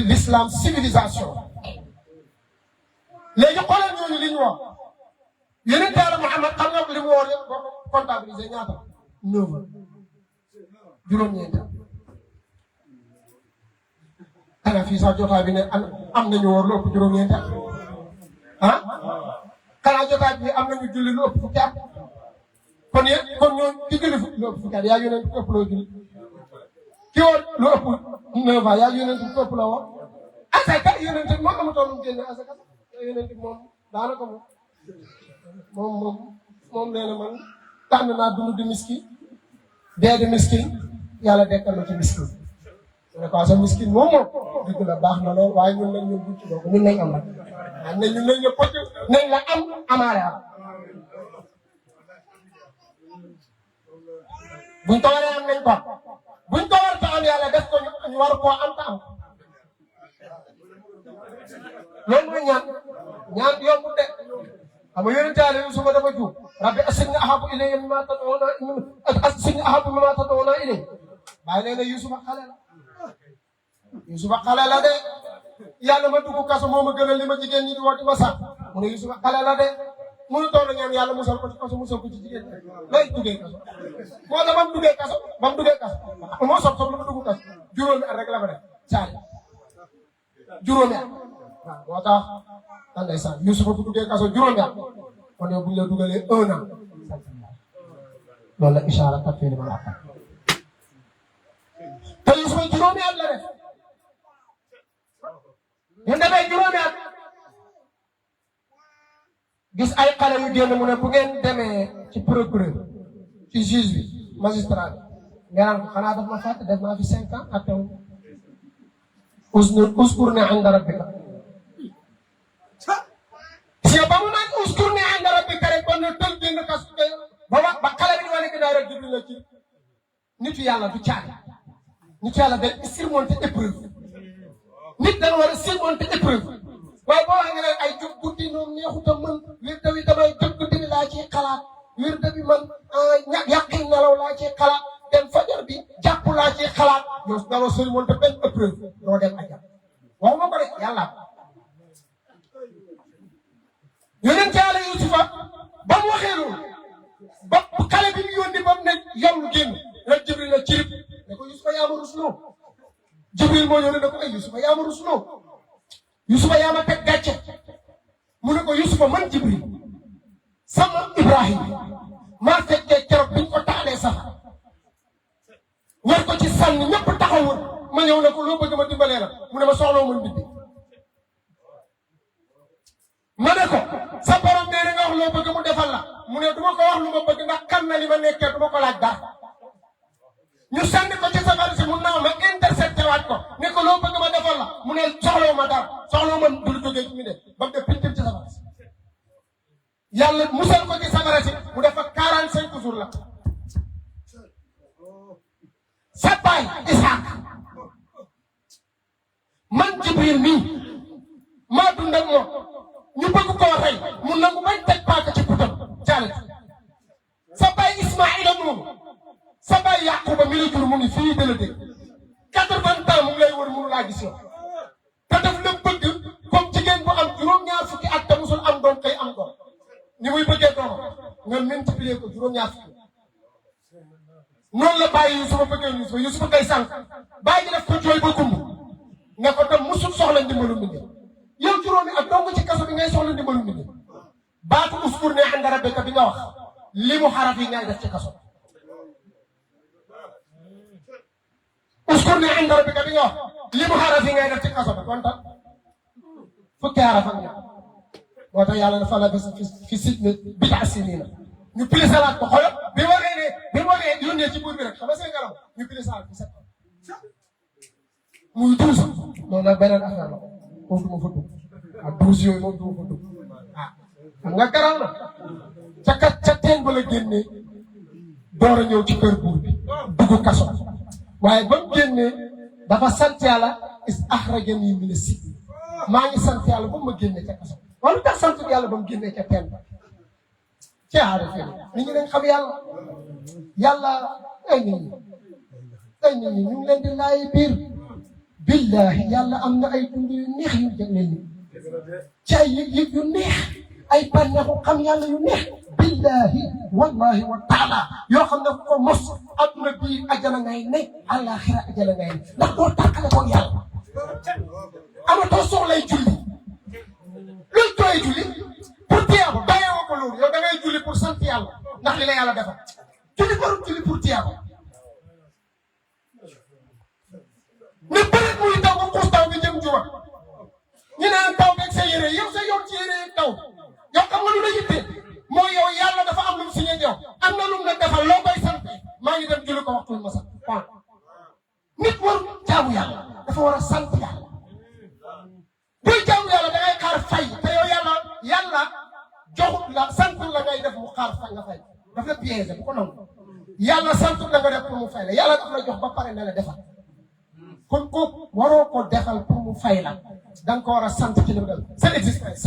l'islam civilisation léegi xoolal ñooñu li ñu wax yonent Yàlla Muhammad xam nga li mu woor yëpp boo ko comptabilisé ñaata 9 juróom-ñeent xanaa fii sax jotaay bi ne am nañu woor lu ëpp juróom-ñeent ah xanaa jotaay bi am nañu julli lu ëpp fukki at kon ñoo ki julli lu ëpp fukki at yaa yonent ku ëpp loo julli ki woor lu ëpp 9 ans yaa yonent ku ëpp loo woor asaka yonent moom amutoon mu génne asaka yonent moom daanaka moom nee na man tànn naa dund di miskin dee di miskin yàlla dekkal na ci miskin mu ne ko sa miskin moom dëgg la baax na lool waaye ñun nañ ñu bucc doo ko ñun nañ am rek waaye ne ñun nañ ñu pocc nañ la am amaale am buñ ko waree am nañ ko buñ ko war ta am yàlla def ko ñu war koo am ta am loolu mooy ñaan yombul de xam nga yonent Yàlla Yuusufa dafa juum rabbi assigni ahabbu ilayya mimma tad'una ilayhi waaye nee na Yuusufa xale la de yàlla ma dugg kaso moo ma gënal li ma jigéen ñi di woo di ma sax mu ne Yuusufa xale la de mënu toll ñaan yàlla musal ko ci kaso musal ko ci jigéen lay duggee kaso moo tax ba mu duggee kaso moo sob lu ma dugg kaso juróomi at rek la fa def caari juróomi at waaw moo tax da ngay sant Yuusufa bu duggee kaso juróomi at kon yow bu ñu la dugalee 1 an loolu la ishaara kat fii ni ma la te Yuusufa juróomi at la def ñun dafay juróomi at gis ay xale yu génn mu ne bu ngeen demee ci procureur ci juge bi magistrat bi nga naan ko xanaa daf ma fàtte def naa fi 5 ans ak taw uskurni inda rabbika si ba mu naan uskurni inda rabbika rek kon ba xale bi di wane ginnaaw rek Jibril la ci nitu yàlla du caag nitu yàlla day surmonter épreuve nit dana war a surmonter épreuve waaye boo xam ne ay jóg guddi noonu neexut a mën wirda bi damay jóg guddi bi laa ciy xalaat wirda bi man yàqi nelaw laa ciy xalaat dem fajar bi jàpp laa ciy xalaat yow daloo surmonter benn épreuve doo dem ajam waxuma ko de yàlla yonent Yàlla Yuusufa ba mu waxee loolu ba xale bi mu yónni ba mu ne yow génn rek Jibril la cirib ne ko Yuusufa yaa ma rusloo Jibril moo yónni ne ko ay Yuusufa yaa ma rusloo Yuusufa yaa ma teg gàcce mu ne ko Yuusufa man Jibril sama Ibrahima maa fekkee keroog biñ ko taalee safara war ko ci sànni ñëpp taxawul ma ñëw ne ko loo bëgg ma dimbalee la mu ne ma soxloo mën bindi ma ne ko sa borom nee na nga wax loo bëgg mu defal la mu ne du ma ko wax lu ma bëgg ndax xam na li ma nekkee du ma ko laaj dara ñu sànni ko ci safara si mu naaw ma intercepté waat ko ne ko loo bëgg ma defal la mu ne soxlawu ma dara soxlawu ma du lu jógee ci mi de ba mu def pintim ci safara si yàlla musal ko ci safara si mu def ak 45 jours la sa baay Isaak man Jibril mii maa dund ak moom ñu bëgg koo rey mu nangu bañ teg paaka ci putam caale sa baay Ismaïla moomu sa baay Yaquba mi la jur mu ngi fii dala dégg 80 ans mu ngi lay wër mënu laa gis yow te daf la bëgg comme jigéen bu am juróom-ñaar fukki at te musul am doom kay am doom ni muy bëggee doom nga multiplier ko juróom-ñaar fukki noonu la bàyyi Yuusufa bëggee Yuusufa kay sànq bàyyi ji def ko jooy ba gumb ne ko tam musul soxla ndimbalu mbindéef yow juróomi ak dong ci kaso bi ngay soxla ndimbalu mbindéef baatu uskur ne inda rabbika bi nga wax li mu xaraf yi ngay def ci kaso uskur ne inda rabbika bi nga wax li mu xaraf yi ngay def ci kaso bi kon tam fukki xaraf ak ñett moo tax yàlla dafa la fi sijni bid'a siniina ñu pili salaat ko xoolal bi waxee yónnee ci buur bi rek xam nga seen galam ñu pili salaat ko 7 ans muy 12 ans loolu nag beneen affaire la moom du ma fa dugg ah 12 yooyu moom du ma fa dugg ah xam nga garaaw na ca teen ba la génnee door a ñëw ci kër buur bi dugg kaso waaye ba mu génnee dafa sant yàlla is axrajanii mina sijn maa ngi sant yàlla ba mu ma génnee ca kaso wala tax sant yàlla ba mu génnee ca teen ba ci aarifee nit ñi dañ xam yàlla ay nit ñi ñu ngi leen di laay biir billahi yàlla am na ay dund yu neex yu jagleel ni ci ay yëg yu neex ay bànneexu xam yàlla yu neex billahi wallahi wa taala yoo xam ne ko mos adduna bii ajana ngay ne àllaaxira ajana ngay ne ndax doo tàkkale ko yàlla amatoo soxlay julli luy tooy julli pour tiyaaba bàyyeewoo ko loolu yow da ngay julli pour sant yàlla ndax li la yàlla defal julli warul julli pour tiyaaba ne bëri muy taw ba xuus taw bi jëm juba ñu naan taw beeg sa yére yow sa yoon ci yére taw yow xam nga lu la yitte mooy yow yàlla dafa am lu mu signé yow am na lu mu la defal loo koy sant maa ngi dem julli ko waxtu ma sax waaw nit war jaamu yàlla dafa war a sant yàlla buy jaamu yàlla da ngay xaar fay te yow yàlla joxut la sant la ngay def mu xaar fay nga fay daf la piégé bu ko nangu yàlla sant la nga def pour mu fay la yàlla daf la jox ba pare ne la defal kon kooku waroo ko defal pour mu fay la da nga ko war a sant ci li mu def sa existence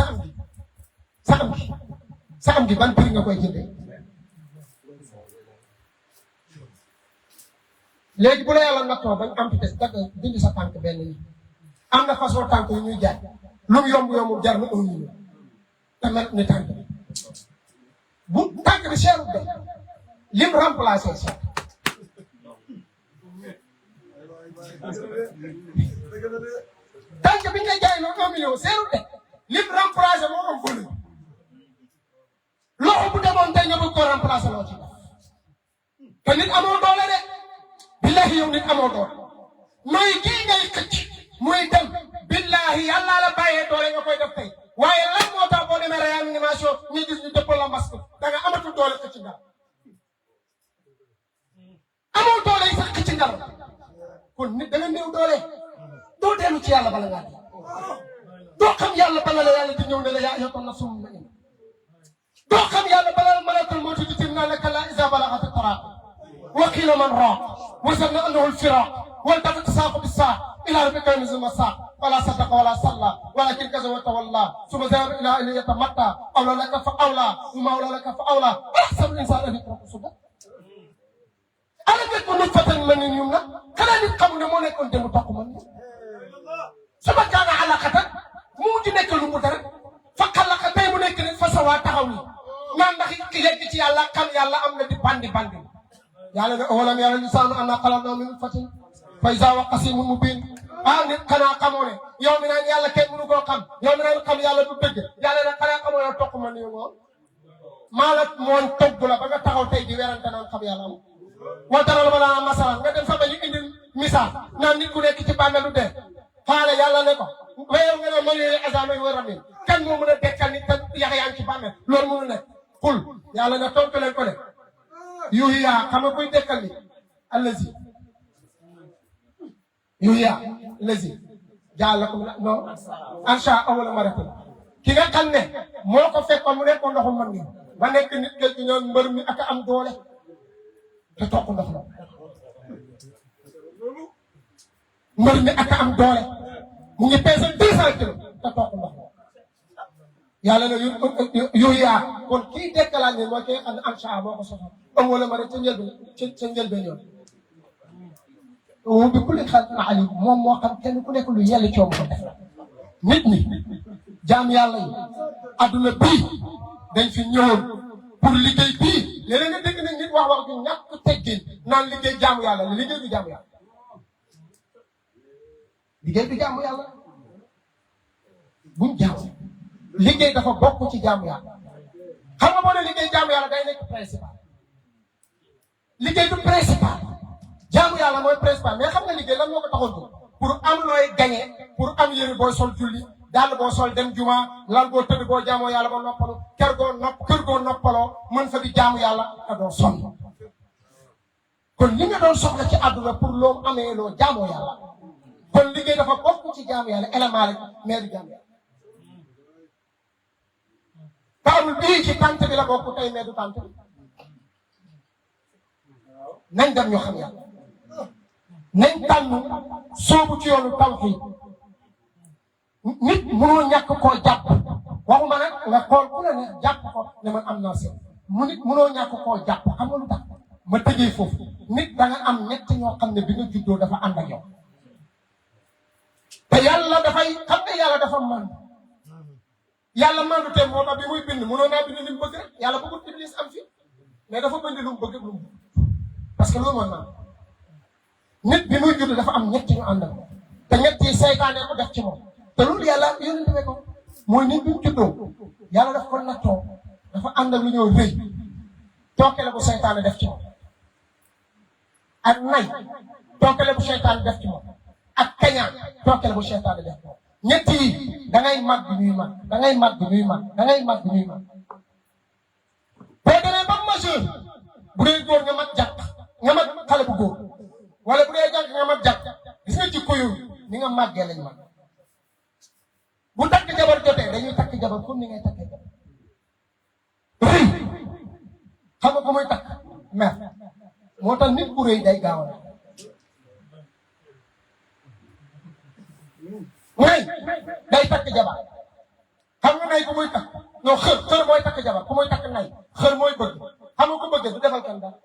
sa am gi ban prix nga koy jëndee léegi bu la yàlla nattoo bañ am vitesse dagg dindi sa tànk benn yi am na façon tànk yu ñuy jaay lu mu yomb jar na 1 million te mel ni tànk bi bu tànk bi cherul de lim remplacé cher tànk bi nga jaay noonu 1 million cherul de lim remplacé moo am volume loxo bu demoon tey nga bëgg koo remplacé loo ci te nit amoo doole de billahi yow nit amoo doole nooy kii ngay xëcc muy dem billahi yàlla la bàyyee doole nga koy def tey waaye lan moo tax boo demee réanimation ñu gis ñu dëppal la masque da nga amatul doole xëcc ngar amoo doole yi sax xëcc ngar kon nit da nga néew doole doo dellu ci yàlla bala ngaa doo xam yàlla bala la yàlla di ñëw ne la yaa ayyatuhan nafsul mutma'inna doo xam yàlla bala la malaakul mawti di وكتبنا لك لا إذا بلغت التراقي وقيل من راق وزن أنه الفراق والتفت الساق بالساق إلى ربك ينزل المساق ولا صدق ولا صلى ولكن كذب وتولى ثم ذهب إلى أن يتمتع أولى لك فأولى ثم أولى لك فأولى أحسب الإنسان أن يترك سدى ألم يكن نطفة من يمنى خلا nit xam ne moo nekkoon dem toq man su ma kaana alaqatan mu mujj nekk lu mu dara fa xalaqa tey mu nekk ne fa sawaa taxaw ni naan ndax ki yegg ci yàlla xam yàlla am na di bandi yàlla ne awalam yara lisaanu annaa xalaqnaahu min nutfatin fa izaa huwa qasiimun mubiin nit xanaa xamoo ne yow mi naan yàlla kenn mënu koo xam yow mi naan xam yàlla du dëgg yàlla ne xanaa xamoo ne toq man yow maa la mooñ togg la ba nga taxaw tey di werante naan xam yàlla am wataral ma naa masalan nga dem fa ba ñu indi misaal naan nit ku nekk ci bàmmeelu dee xaale yàlla ne ko weyow nga ne ma yooyu azama yi war a min kan moo mën a dekkal nit te yax yaa ngi ci bàmmeel loolu mënu nekk xul yàlla ne tontu leen ko ne yuhiya xam nga kuy dekkal nit allazi yuhiya allazi jaalakum non ansha awwala maratin ki nga xam ne moo ko fekkoon mu nekkoon ndoxu man ngi ba nekk nit ke ci ñoom mbër mi ak am doole te toq ndox la mbër mi ak am doole mu ngi peese 200 kilos te toq ndox la yàlla ne yooyu yaa kon kii dekkalaat ne mooy kii xam ne ansha moo ko soxal am wala ma rek ca njëlbeen yoon bi ku li xal na ali moom moo xam kenn ku nekk lu yell coom ko def nit ñi jaam yàlla yi adduna bii dañ fi ñëwoon pour liggéey bii léeg-léeg nga dégg nag nit wax ju ñàkk teggin naan liggéey jaamu yàlla la liggéey du jaamu yàlla liggéey du jaamu yàlla buñ jaamu liggéey dafa bokk ci jaamu yàlla xam nga boo ne liggéey jaamu yàlla day nekk principal liggéey du principal jaamu yàlla mooy principal mais xam nga liggéey lan moo ko taxoon ko pour am looy gagné pour am yëre booy sol julli daal boo sol dem juma lal boo tëdd boo jaamoo yàlla ba noppalu kër goo noppaloo mën fa di jaamu yàlla te doo sonn kon li nga doon soxla ci àdduna pour loo amee loo jaamoo yàlla kon liggéey dafa bokk ci jaamu yàlla élément rek mais du jaamu yàlla taawul bii ci tànt bi la bokk tey mais du tànt bi nañ dem ñu xam yàlla nañ tànn soobu ci yoonu tawhiid nit mënoo ñàkk koo jàpp waxuma nag nga xool ku la ne jàpp ko ne man am naa sew mu nit mënoo ñàkk koo jàpp xam nga lu tax ma tëjee foofu nit da nga am ñett ñoo xam ne bi nga juddoo dafa ànd ak yow te yàlla dafay xam nga yàlla dafa màndu yàlla màndu te moo tax bi muy bind mënoo naa bind li mu bëgg rek yàlla bëggul iblis am fi mais dafa bind lu mu bëgg lu mu bëgg parce que loolu mooy màndu nit bi muy judd dafa am ñett ñu ànd ak te ñett yi seytaane ko def ci moom te loolu yàlla yónnee ko mooy nit bi mu juddoo yàlla daf ko nattoo dafa ànd ak lu ñëw rëy tookale bu seytaane def ci moom ak nay tookale bu seytaane def ci moom ak kañaan tookale bu seytaane def ci moom ñett yi da ngay màgg ñuy màgg da ngay màgg ñuy màgg da ngay màgg ñuy màgg boo demee ba majeur bu dee góor nga mag jàpp nga mag xale bu góor wala bu dee jànk nga mag jàpp gis nga jikko yooyu ni nga màggee lañ mag bu takk jabar jotee dañuy takk jabar comme ni ngay takkee jabar rëy xam nga ko muy takk mer moo tax nit ku rëy day gaaw a nay day takk jabar xam nga nay ku muy takk non xër mooy takk jabar ku muy takk nay xër mooy bëgg xam nga ku bëgg du defal kan dara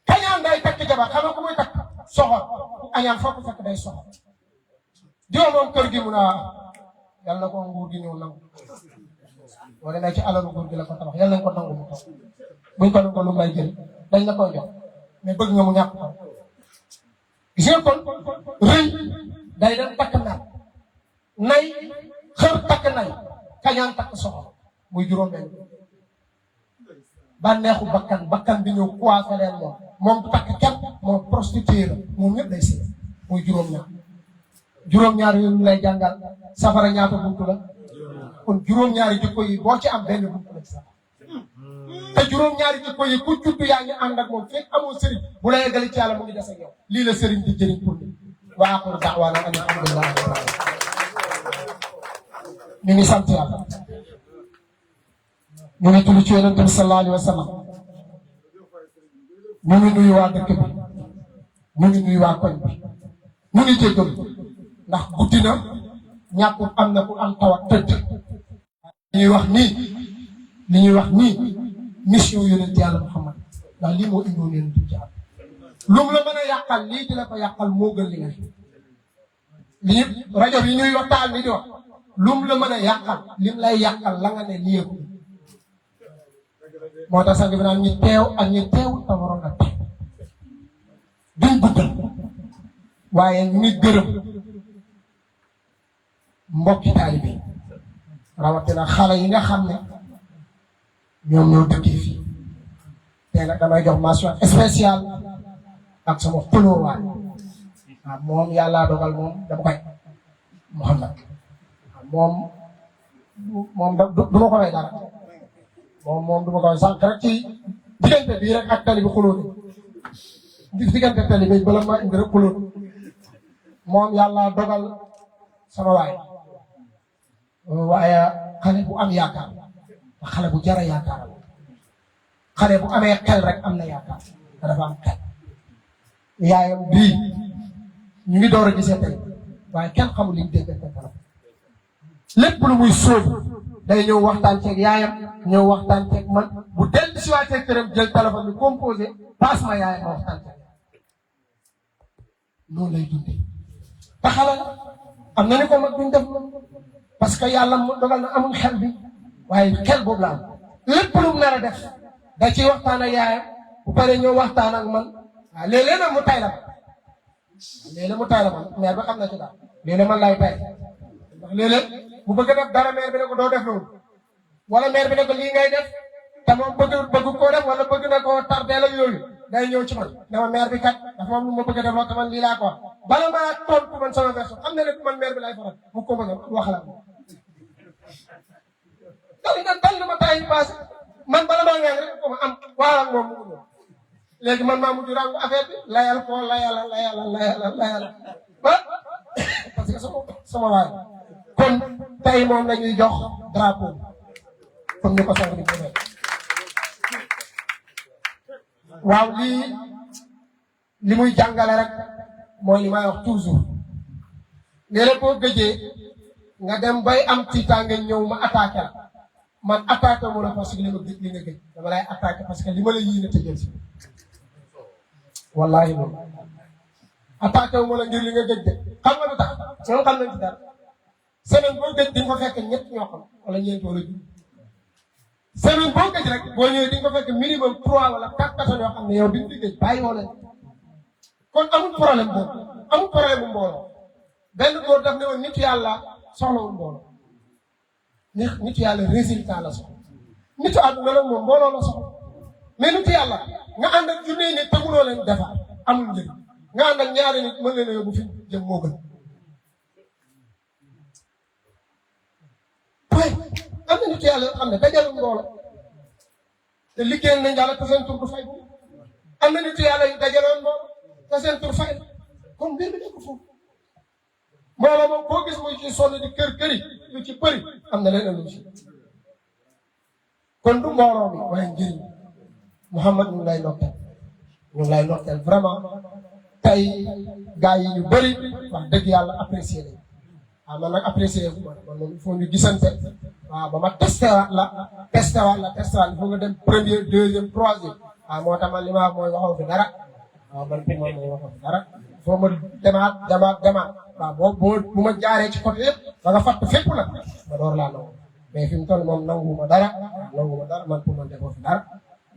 kañaan day takk jabar xam nga ku muy takk soxor ku añaan fokk fekk day soxor diwa moom kër gi mun a yàlla na ko nguur gi ñëw nangu wala na ci alalu nguur gi la ko tabax yàlla nañ ko nangu mu tax buñ ko nangu lu may jël dañ la koy jox mais bëgg nga mu ñàkk ko gis nga kon rëy day dem takk nay xër takk nay kañaan takk soxor muy juróom benn bànneexu bakkan bi ñëw coiffé leen moom du takk kenn moom prostitué la moom ñëpp day sëy muy juróom-ñaari yooyu lay jàngal safara ñaata buntu la kon juróom-ñaari jikko yi boo ci am benn buntu la safara te juróom-ñaari jikko yi ku juddu yaa ngi ànd ak moom fekk amoo sëriñ bu la yeggali ci yàlla mu ngi des ak yow lii la sëriñ di jëriñ pour ni wa aaxiru da'waana an alhamdulillahi rabbil aalamiin ñu ngi sant yàlla ñu ngi julli ci yonent bi sallallahu alayhi wa sallam ñu ngi nuyu waa dëkk bi ñu ngi nuyu waa koñ bi ñu ngi jéggalu ndax guddi na ñàkkul am na ku am tawat tëdd li ñuy wax nii mission yonent yàlla Muhammad ndax lii moo indoon yonent bi ci am lu mu la mën a yàqal lii di la ko yàqal moo gën li nga lii rajo bi ñuy waxtaan ni di wax lu mu la mën a yàqal lim lay yàqal la nga ne lii moo tax sax bi naan ñi teew ak ñi teewul te waroon a teew duñ guddal waaye ñu ngi gërëm mbokki taalibe bi rawatina xale yi nga xam ne ñoom ñoo dëkkee fii tey nag damay jox mention spéciale ak sama xulóowaay waaw moom yàllaa dogal moom dama koy Muhammad moom du ma ko may dara moom du ma ko may sànq rek ci diggante bii rek ak tali bi xulóo diggante tali bi bala ma indi rek xulóo moom yàllaa dogal sama waay waaye xale bu am yaakaar xale bu jara yaakaar xale bu amee xel rek am na yaakaar te dafa am xel yaayam bii ñu ngi door a gisee tey waaye kenn xamul li ñu déggante kanam lépp lu muy sóobu day ñëw waxtaan ceeg yaayam ñëw waxtaan ceeg man bu dellu si waatee këram jël téléphone bi composé passe ma yaayam ma waxtaan ceeg loolu lay dundee te xale la am na ni ko mag duñ def parce que yàlla mu dogal na amul xel bi waaye xel boobu la am lépp lu mu nar a def da ciy waxtaan ak yaayam bu paree ñëw waxtaan ak man waaw léeg-léeg nag mu tay la léeg-léeg mu tay la man mère ba xam na ci daal léeg-léeg man laay tay ndax léeg-léeg bu bëgg def dara mère bi ne ko doo def loolu wala mère bi ne ko lii ngay def te moom bëgg koo def wala bëgg na koo tardeel ak yooyu day ñëw ci man dama mère bi kat dafa moom lu ma bëgg a def loo te man lii laa ko wax bala maa tontu man sama version xam ne ne man mère bi laay faral mu ko mën a waxala dal na ma tay passé man bala maa ngaan rek ko ma am waaw ak moom mu ngi léegi man maa mujj rangu affaire bi layal ko layal ba parce que sama waay kon tey moom la ñuy jox drapeau comme ni ko sang bi defee waaw li muy jàngale rek mooy li may wax toujours léeg-léeg boo gëjee nga dem bay am tiitaange ñëw ma attaqué la man attaqué mu la parce que li nga gëj dama lay attaqué parce que li ma la yéene te jël si wallahi loolu attaqué wu ma la ngir li nga gëj de xam nga lu tax ñoom xam nañ ci dara semaine boo gëj di nga fa fekk ñett ñoo xam wala ñeent wala ju semaine boo gëj rek boo ñëwee di nga fa fekk minimum 3 wala 4 personnes yoo xam ne yow bi nga gëj bàyyi woo leen kon amul problème boobu amul problème bu mbooloo benn góor daf ne woon nit yàlla soxlawul mbooloo nit yàlla résultat la soxla nitu àdduna la moom mbooloo la soxla mais nit yàlla nga ànd ak junne nit te mënoo leen defar amul njëriñ nga ànd ak ñaari nit mën leen a yóbbu fi jëm moo gën waaye am na nit yàlla yoo xam ne dajalul mbooloo te liggéeyal nañ yàlla te seen tur du fay bu am na nit yàlla yu dajaloon mbooloo te seen tur fay kon mbir mi nekk foofu mbooloo moom koo gis muy ci sonn di kër yu ci bëri am na leneen lu ci kon du mbooloo mi waaye njëriñ Mouhamed ñu ngi lay nokkeel vraiment tey gars yi ñu bëri wax dëgg yàlla apprécié nañu waaw man nag apprécié bu man moom il faut ñu gisante waaw ba ma testé waat la il faut nga dem première deuxième troisième waaw moo tax man li ma wax mooy waxoo fi dara waaw man fi moom mooy waxoo fi dara il faut ma demaat waaw bu ma jaaree ci côté yëpp ba nga fàtt fépp nag ma door laa nangu mais fi mu toll moom nanguwuma dara man pour man defoo fi dara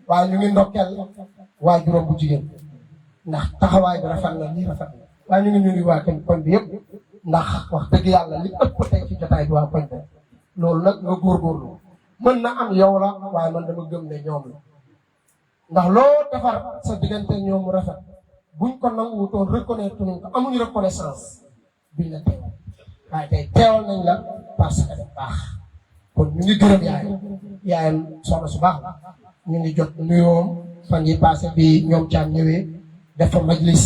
waaye ñu ngi ndokkeel waa juróom bu jigéen ndax taxawaay bi rafet na lii rafet na waaye ñu ngi waa koñ bi yëpp ndax wax dëgg yàlla li ëpp tey ci jotaay bi waa koñ bi loolu nag nga góorgóorlu mën na am yow la waaye man dama gëm ne ñoom la ndax loo defar sa diggante ñoom mu rafet buñ ko nanguwutoon reconnaître nañ ko amuñu reconnaissance biñ la teewal waaye tey teewal nañ la parce que daf baax kon ñu ngi gërëm yaayam soxna su baax la ñu ngi jot nuyoom fan yi passé bi ñoom caam ñëwee def fa majlis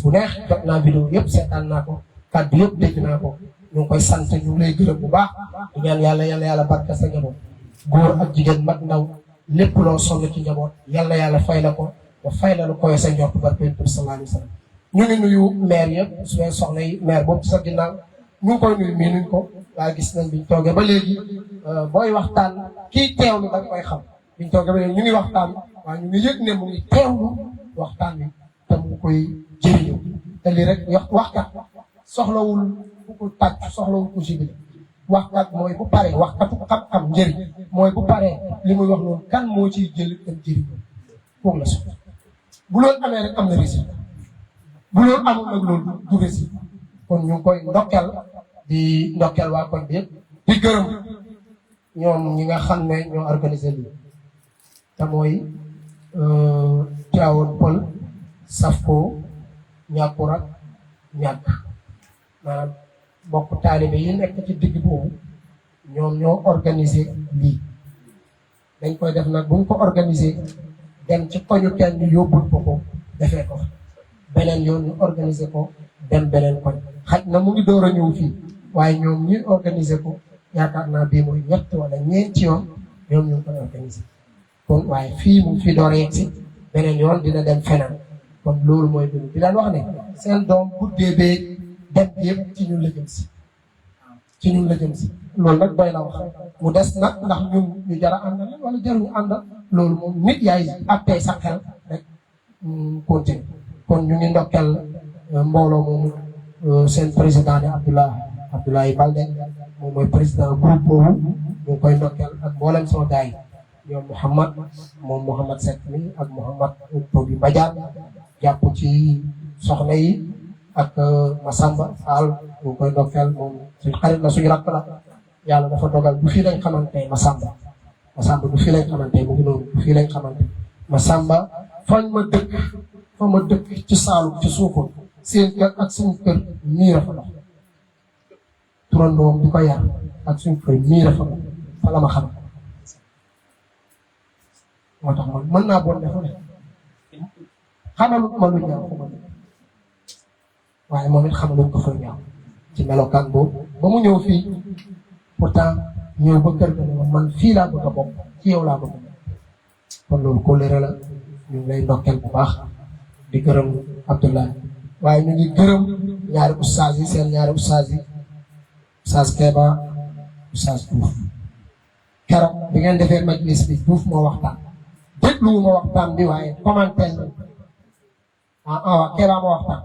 bu neex jot naa vidéo yëpp seetaan naa ko kàddu yëpp dégg naa ko ñu ngi koy sant ñu ngi lay gërëm bu baax di ñaan yàlla barke sa njaboot góor ak jigéen mag ndaw lépp loo sonn ci njaboot yàlla yàlla fay la ko ba fay la lu koy sa njort barke Yonent bi sallallahu alayhi wa sallam ñu ngi nuyu maire yëpp suñu soxna yi maire boobu ci sa ginnaaw ñu ngi koy nuyu mii nuñ ko waaye gis nañ biñ toogee ba léegi booy waxtaan kii teewlu da nga koy xam biñ toogee ba léegi ñu ngi waxtaan waaye ñu ngi yëg ne mu ngi teewlu waxtaan wi te mu ngi koy jëriñoo te lii rek waxkat soxlawul ku ko tàcc soxlawul ku jibile waxkat mooy bu paree waxkatu xam-xam njëriñ mooy bu paree li muy wax noonu kan moo ciy jël ak njëriñ foofu la soxla bu loolu amee rek am na résultat bu loolu amul nag loolu du résultat kon ñu ngi koy ndokkel di ndokkel waa koñ bi yëpp di gërëm ñoom ñi nga xam ne ñoo organisé lii te mooy Tivaouane Peulh Safco ñàkkul ak ñàkk maanaam bokk taalibe yi nekk ci digg boobu ñoom ñoo organisé lii dañ koy def nag buñ ko organisé dem ci koñu kenn ñu yóbbul ko defee ko beneen yoon ñu organisé ko dem beneen koñ xaj na mu ngi door a ñëw fii waaye ñoom ñi organisé ko yaakaar naa bii mooy ñett wala ñeenti yoon ñoom ñu ngi koy organisé kon waaye fii mu ngi fii door a yegg si beneen yoon dina dem feneen kon loolu mooy dund di daan wax ne seen doom guddee bee dem yëpp ci ñun la jëm si ci ñun la jëm si loolu nag doy la wax mu des nag ndax ñun ñu jar a àndal wala jaruñu àndal loolu moom nit yaay attee sa xel rek continue kon ñu ngi ndokkel mbooloo moomu seen président de Abdoulaye Balde moom mooy président groupe boobu ñu ngi koy ndokkel ak mboolem sama gaay yi ñoom Mouhamad Seck mi ak Mouhamad Tobi Badiane jàpp ci soxna yi ak Massamba Fall ñu ngi koy ndokkel moom suñu xarit la suñu rakk la yàlla dafa dogal du fii lañ xamante Massamba du fii lañ xamante mu ngi noonu du fii lañ xamante Massamba fa ma dëkk ci Saalum ci suufam seen kër ak suñu kër miir a fa dox turandoom di ko yar ak suñu kër miir a fa dox fa la ma xam moo tax man mën naa bon defu ne xamalut ma lu ñaaw ko man waaye moom it xamaluñ ko fa ñaaw ci melokaan boobu ba mu ñëw fii pourtant ñëw ba kër ga ne man fii laa bëgg a bokk ci yow laa bëgg kon loolu kóllëre la ñu ngi lay ndokkeel bu baax di gërëm Abdoulaye waaye ñu ngi gërëm ñaari ustaas yi seen ñaari ustaas yi ustaas Keba ustaas Diouf keroog bi ngeen defee majlis bi Diouf moo waxtaan déglu ma waxtaan bi waaye commentaire nañ waaw Keba moo waxtaan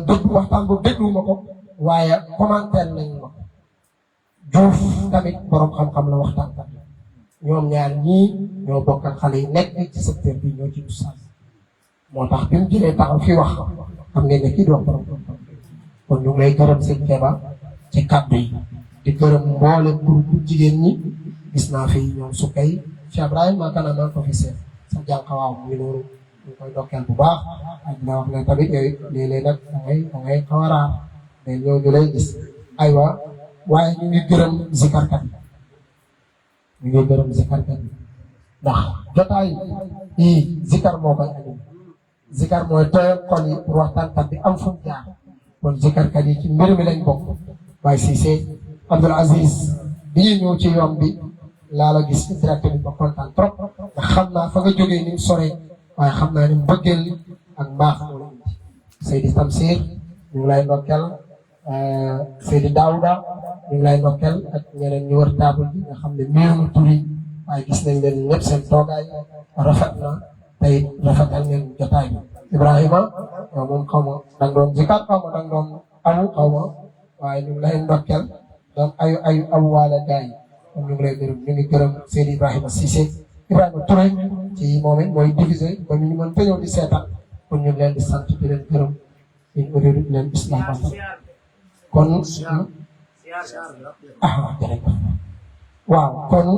déglu waxtaan boobu déglu ma ko waaye commentaire nañ ma Diouf tamit borom xam-xam la waxtaan tamit ñoom ñaar ñii ñoo bokk ak xale yi nekk ci secteur bi ñoo ci ustaas moo tax bi mu jëlee taxaw fi wax xam ngeen ne kii di wax borom xam-xam kon ñu ngi lay gërëm sëñ Keba ci kàddu yi di gërëm mboole groupe jigéen ñi gis naa fi ñoom Sukay Cheikh Ibrahima kanama ko fi seet sa jànqawaaw ñu noonu ñu koy dokkeel bu baax ak dina wax ne tamit yooyu léeg-léeg nag da ngay xaw a raar mais ñoo ñu lay gis aywa waaye ñu ngi gërëm zikarkat yi ndax jotaay yi zikar moo koy andi zikar mooy tooyal xol yi pour waxtaankat bi am fu mu jaar kon zikarkat yi ci mbir mi lañ bokk waaye Cissé Abdoul Aziz bi ñuy ñëw ci yoon bi laa la gis ci direct bi ba kontaan trop ndax xam naa fa nga jógee ni mu soree waaye xam naa ni mbëggeel ak mbaax moo la indi Seydi Tamsir ñu ngi lay ndokkeel Seydi Daouda ñu ngi lay ndokkeel ak ñeneen ñu wër table bi nga xam ne miinu turi waaye gis nañ leen ñëpp seen toogaay rafet na tey rafetal ngeen jotaay bi Ibrahima yow moom xaw ma danga doon zikar xaw ma danga doon awu xaw ma waaye ñu ngi lay ndokkeel doon ayu awu waale gaay yi kon ñu ngi lay gërëm ñu ngi gërëm Seydi Ibrahima Cissé Ibrahima Touré ci moom it mooy divisé ba ñu mën te ñëw di seetaan kon ñu ngi leen di sant di leen gërëm in uriidu illa al-islaaha kon jërëjëf waaw kon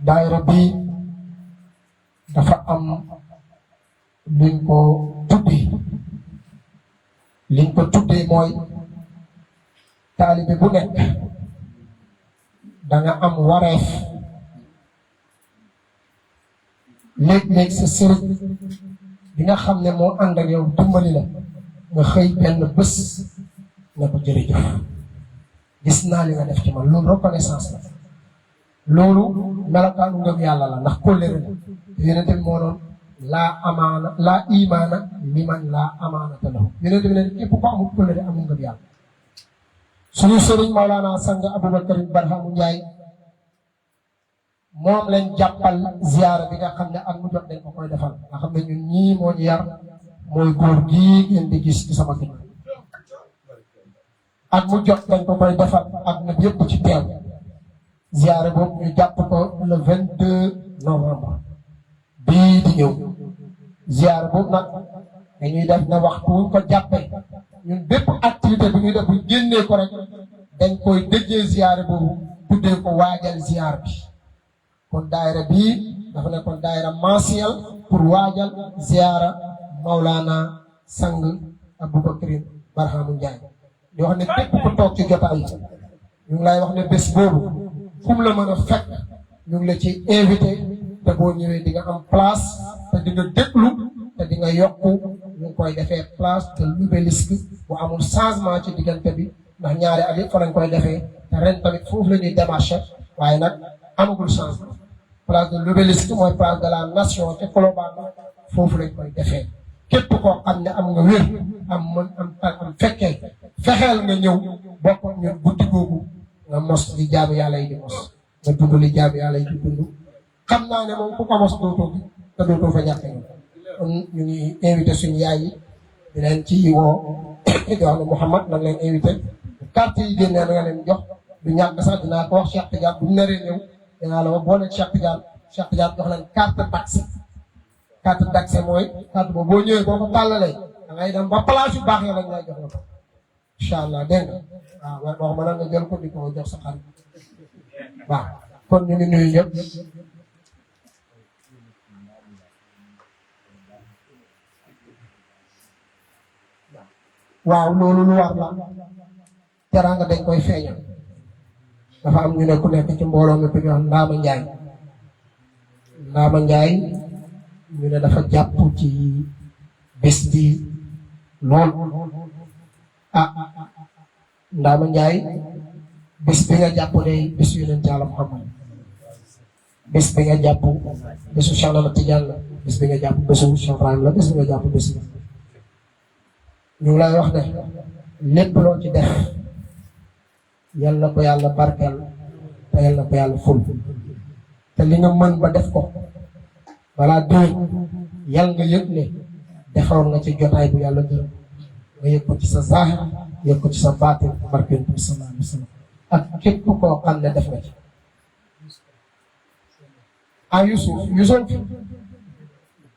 daayira bi dafa am liñ ko tuddee mooy taalibe bu nekk danga am wareef léeg-léeg sa sëriñ bi nga xam ne moo ànd ak yow dimbali la nga xëy benn bés ne ko jërëjëf gis naa li nga def ci man loolu reconnaissance la loolu melokaanu ngëm yàlla la ndax kóllëre la yonente bi moo doon laa imaana liman laa amaanata lahu yonente bi ne képp ko amul kóllëre amul ngëm yàlla suñu sëriñ Mawlana sang Aboubacar Barhamu Njaay moom lañ jàppal ziyaara bi nga xam ne ak mu jot dañ ko koy defal nga xam ne ñun ñii moo ñu yar mooy góor gii ngeen di gis ci sama ginnaaw ak mu jot dañ ko koy defal ak na yëpp ci teew ziyaara boobu ñu jàpp ko le 22 novembre bii di ñëw ziyaara boobu nag dañuy def na waxtu wuñ ko jàppee ñun bépp activité bi ñuy def bu génnee ko rek dañ koy dëggee ziyaara boobu tuddee ko waajal ziyaar bi kon daayira bii dafa nekkoon daayira mensuel pour waajal ziyaara Maulana sang Aboubacar Barhamu Njaay di wax ne képp ku toog ci jotaay yi ñu ngi lay wax ne bés boobu fu mu la mën a fekk ñu ngi la ci invité te boo ñëwee di nga am place te di nga déglu te di nga yokku ñu ngi koy defee place de l'Obélisque bu amul changement ci diggante bi ndax ñaari at yëpp fa lañ koy defee te ren tamit foofu la ñuy démarché waaye nag amagul changement place de l'Obélisque mooy place de la nation te Colobane foofu lañ koy defee képp koo xam ne am nga wér am fekkee fexeel nga ñëw bokk ñun guddi googu nga mos li jaamu yàlla yi di mos nga dund li jaamu yàlla yi di dund xam naa ne moom ku ko mos dootoo gi te dootoo fa ñàkk ñoom kon ñu ngi invité suñu yaay yi di leen ci woo di wax ne Mouhamad nag leen invité carte yi génnee na nga leen jox du ñàkk sax dinaa ko wax Cheikh Tidiane bu ñu naree ñëw dinaa la wax boo nekk Cheikh Tidiane jox leen carte d'accès carte d'accès mooy carte boobu boo ñëwee boo ko tàllalee da ngay dem ba place yu baax ya lañ lay jox la ko incha allah dégg nga waaw wax ma nga jël ko di ko jox sa xarit waaw kon ñu ngi nuyu ñëpp waaw loolu lu war la teraanga dañ koy feeñal dafa am ñu ne ku nekk ci mbooloo mi ku ñu wax Ndaama Njaay ñu ne dafa jàpp ci bés bi lool Ndaama Njaay bés bi nga jàpp de bésu Yonent Yàlla Muhammad bés bi nga jàpp bésu Cheikh Ahmad Tidiane la bés bi nga jàpp bésu Cheikh Ibrahim la bés bi nga jàpp bés la ñu ngi lay wax ne lépp loo ci def yal na ko yàlla barkeel te yal na ko yàlla ful te li nga mën ba def ko balaa déwén yal nga yëg ne defaroon nga ci jotaay bu yàlla gërëm nga yëg ko ci sa zaahir yëg ko ci sa baatin barkeel bi sallallahu alayhi wa sallam ak képp koo xam ne def nga ci Yusuf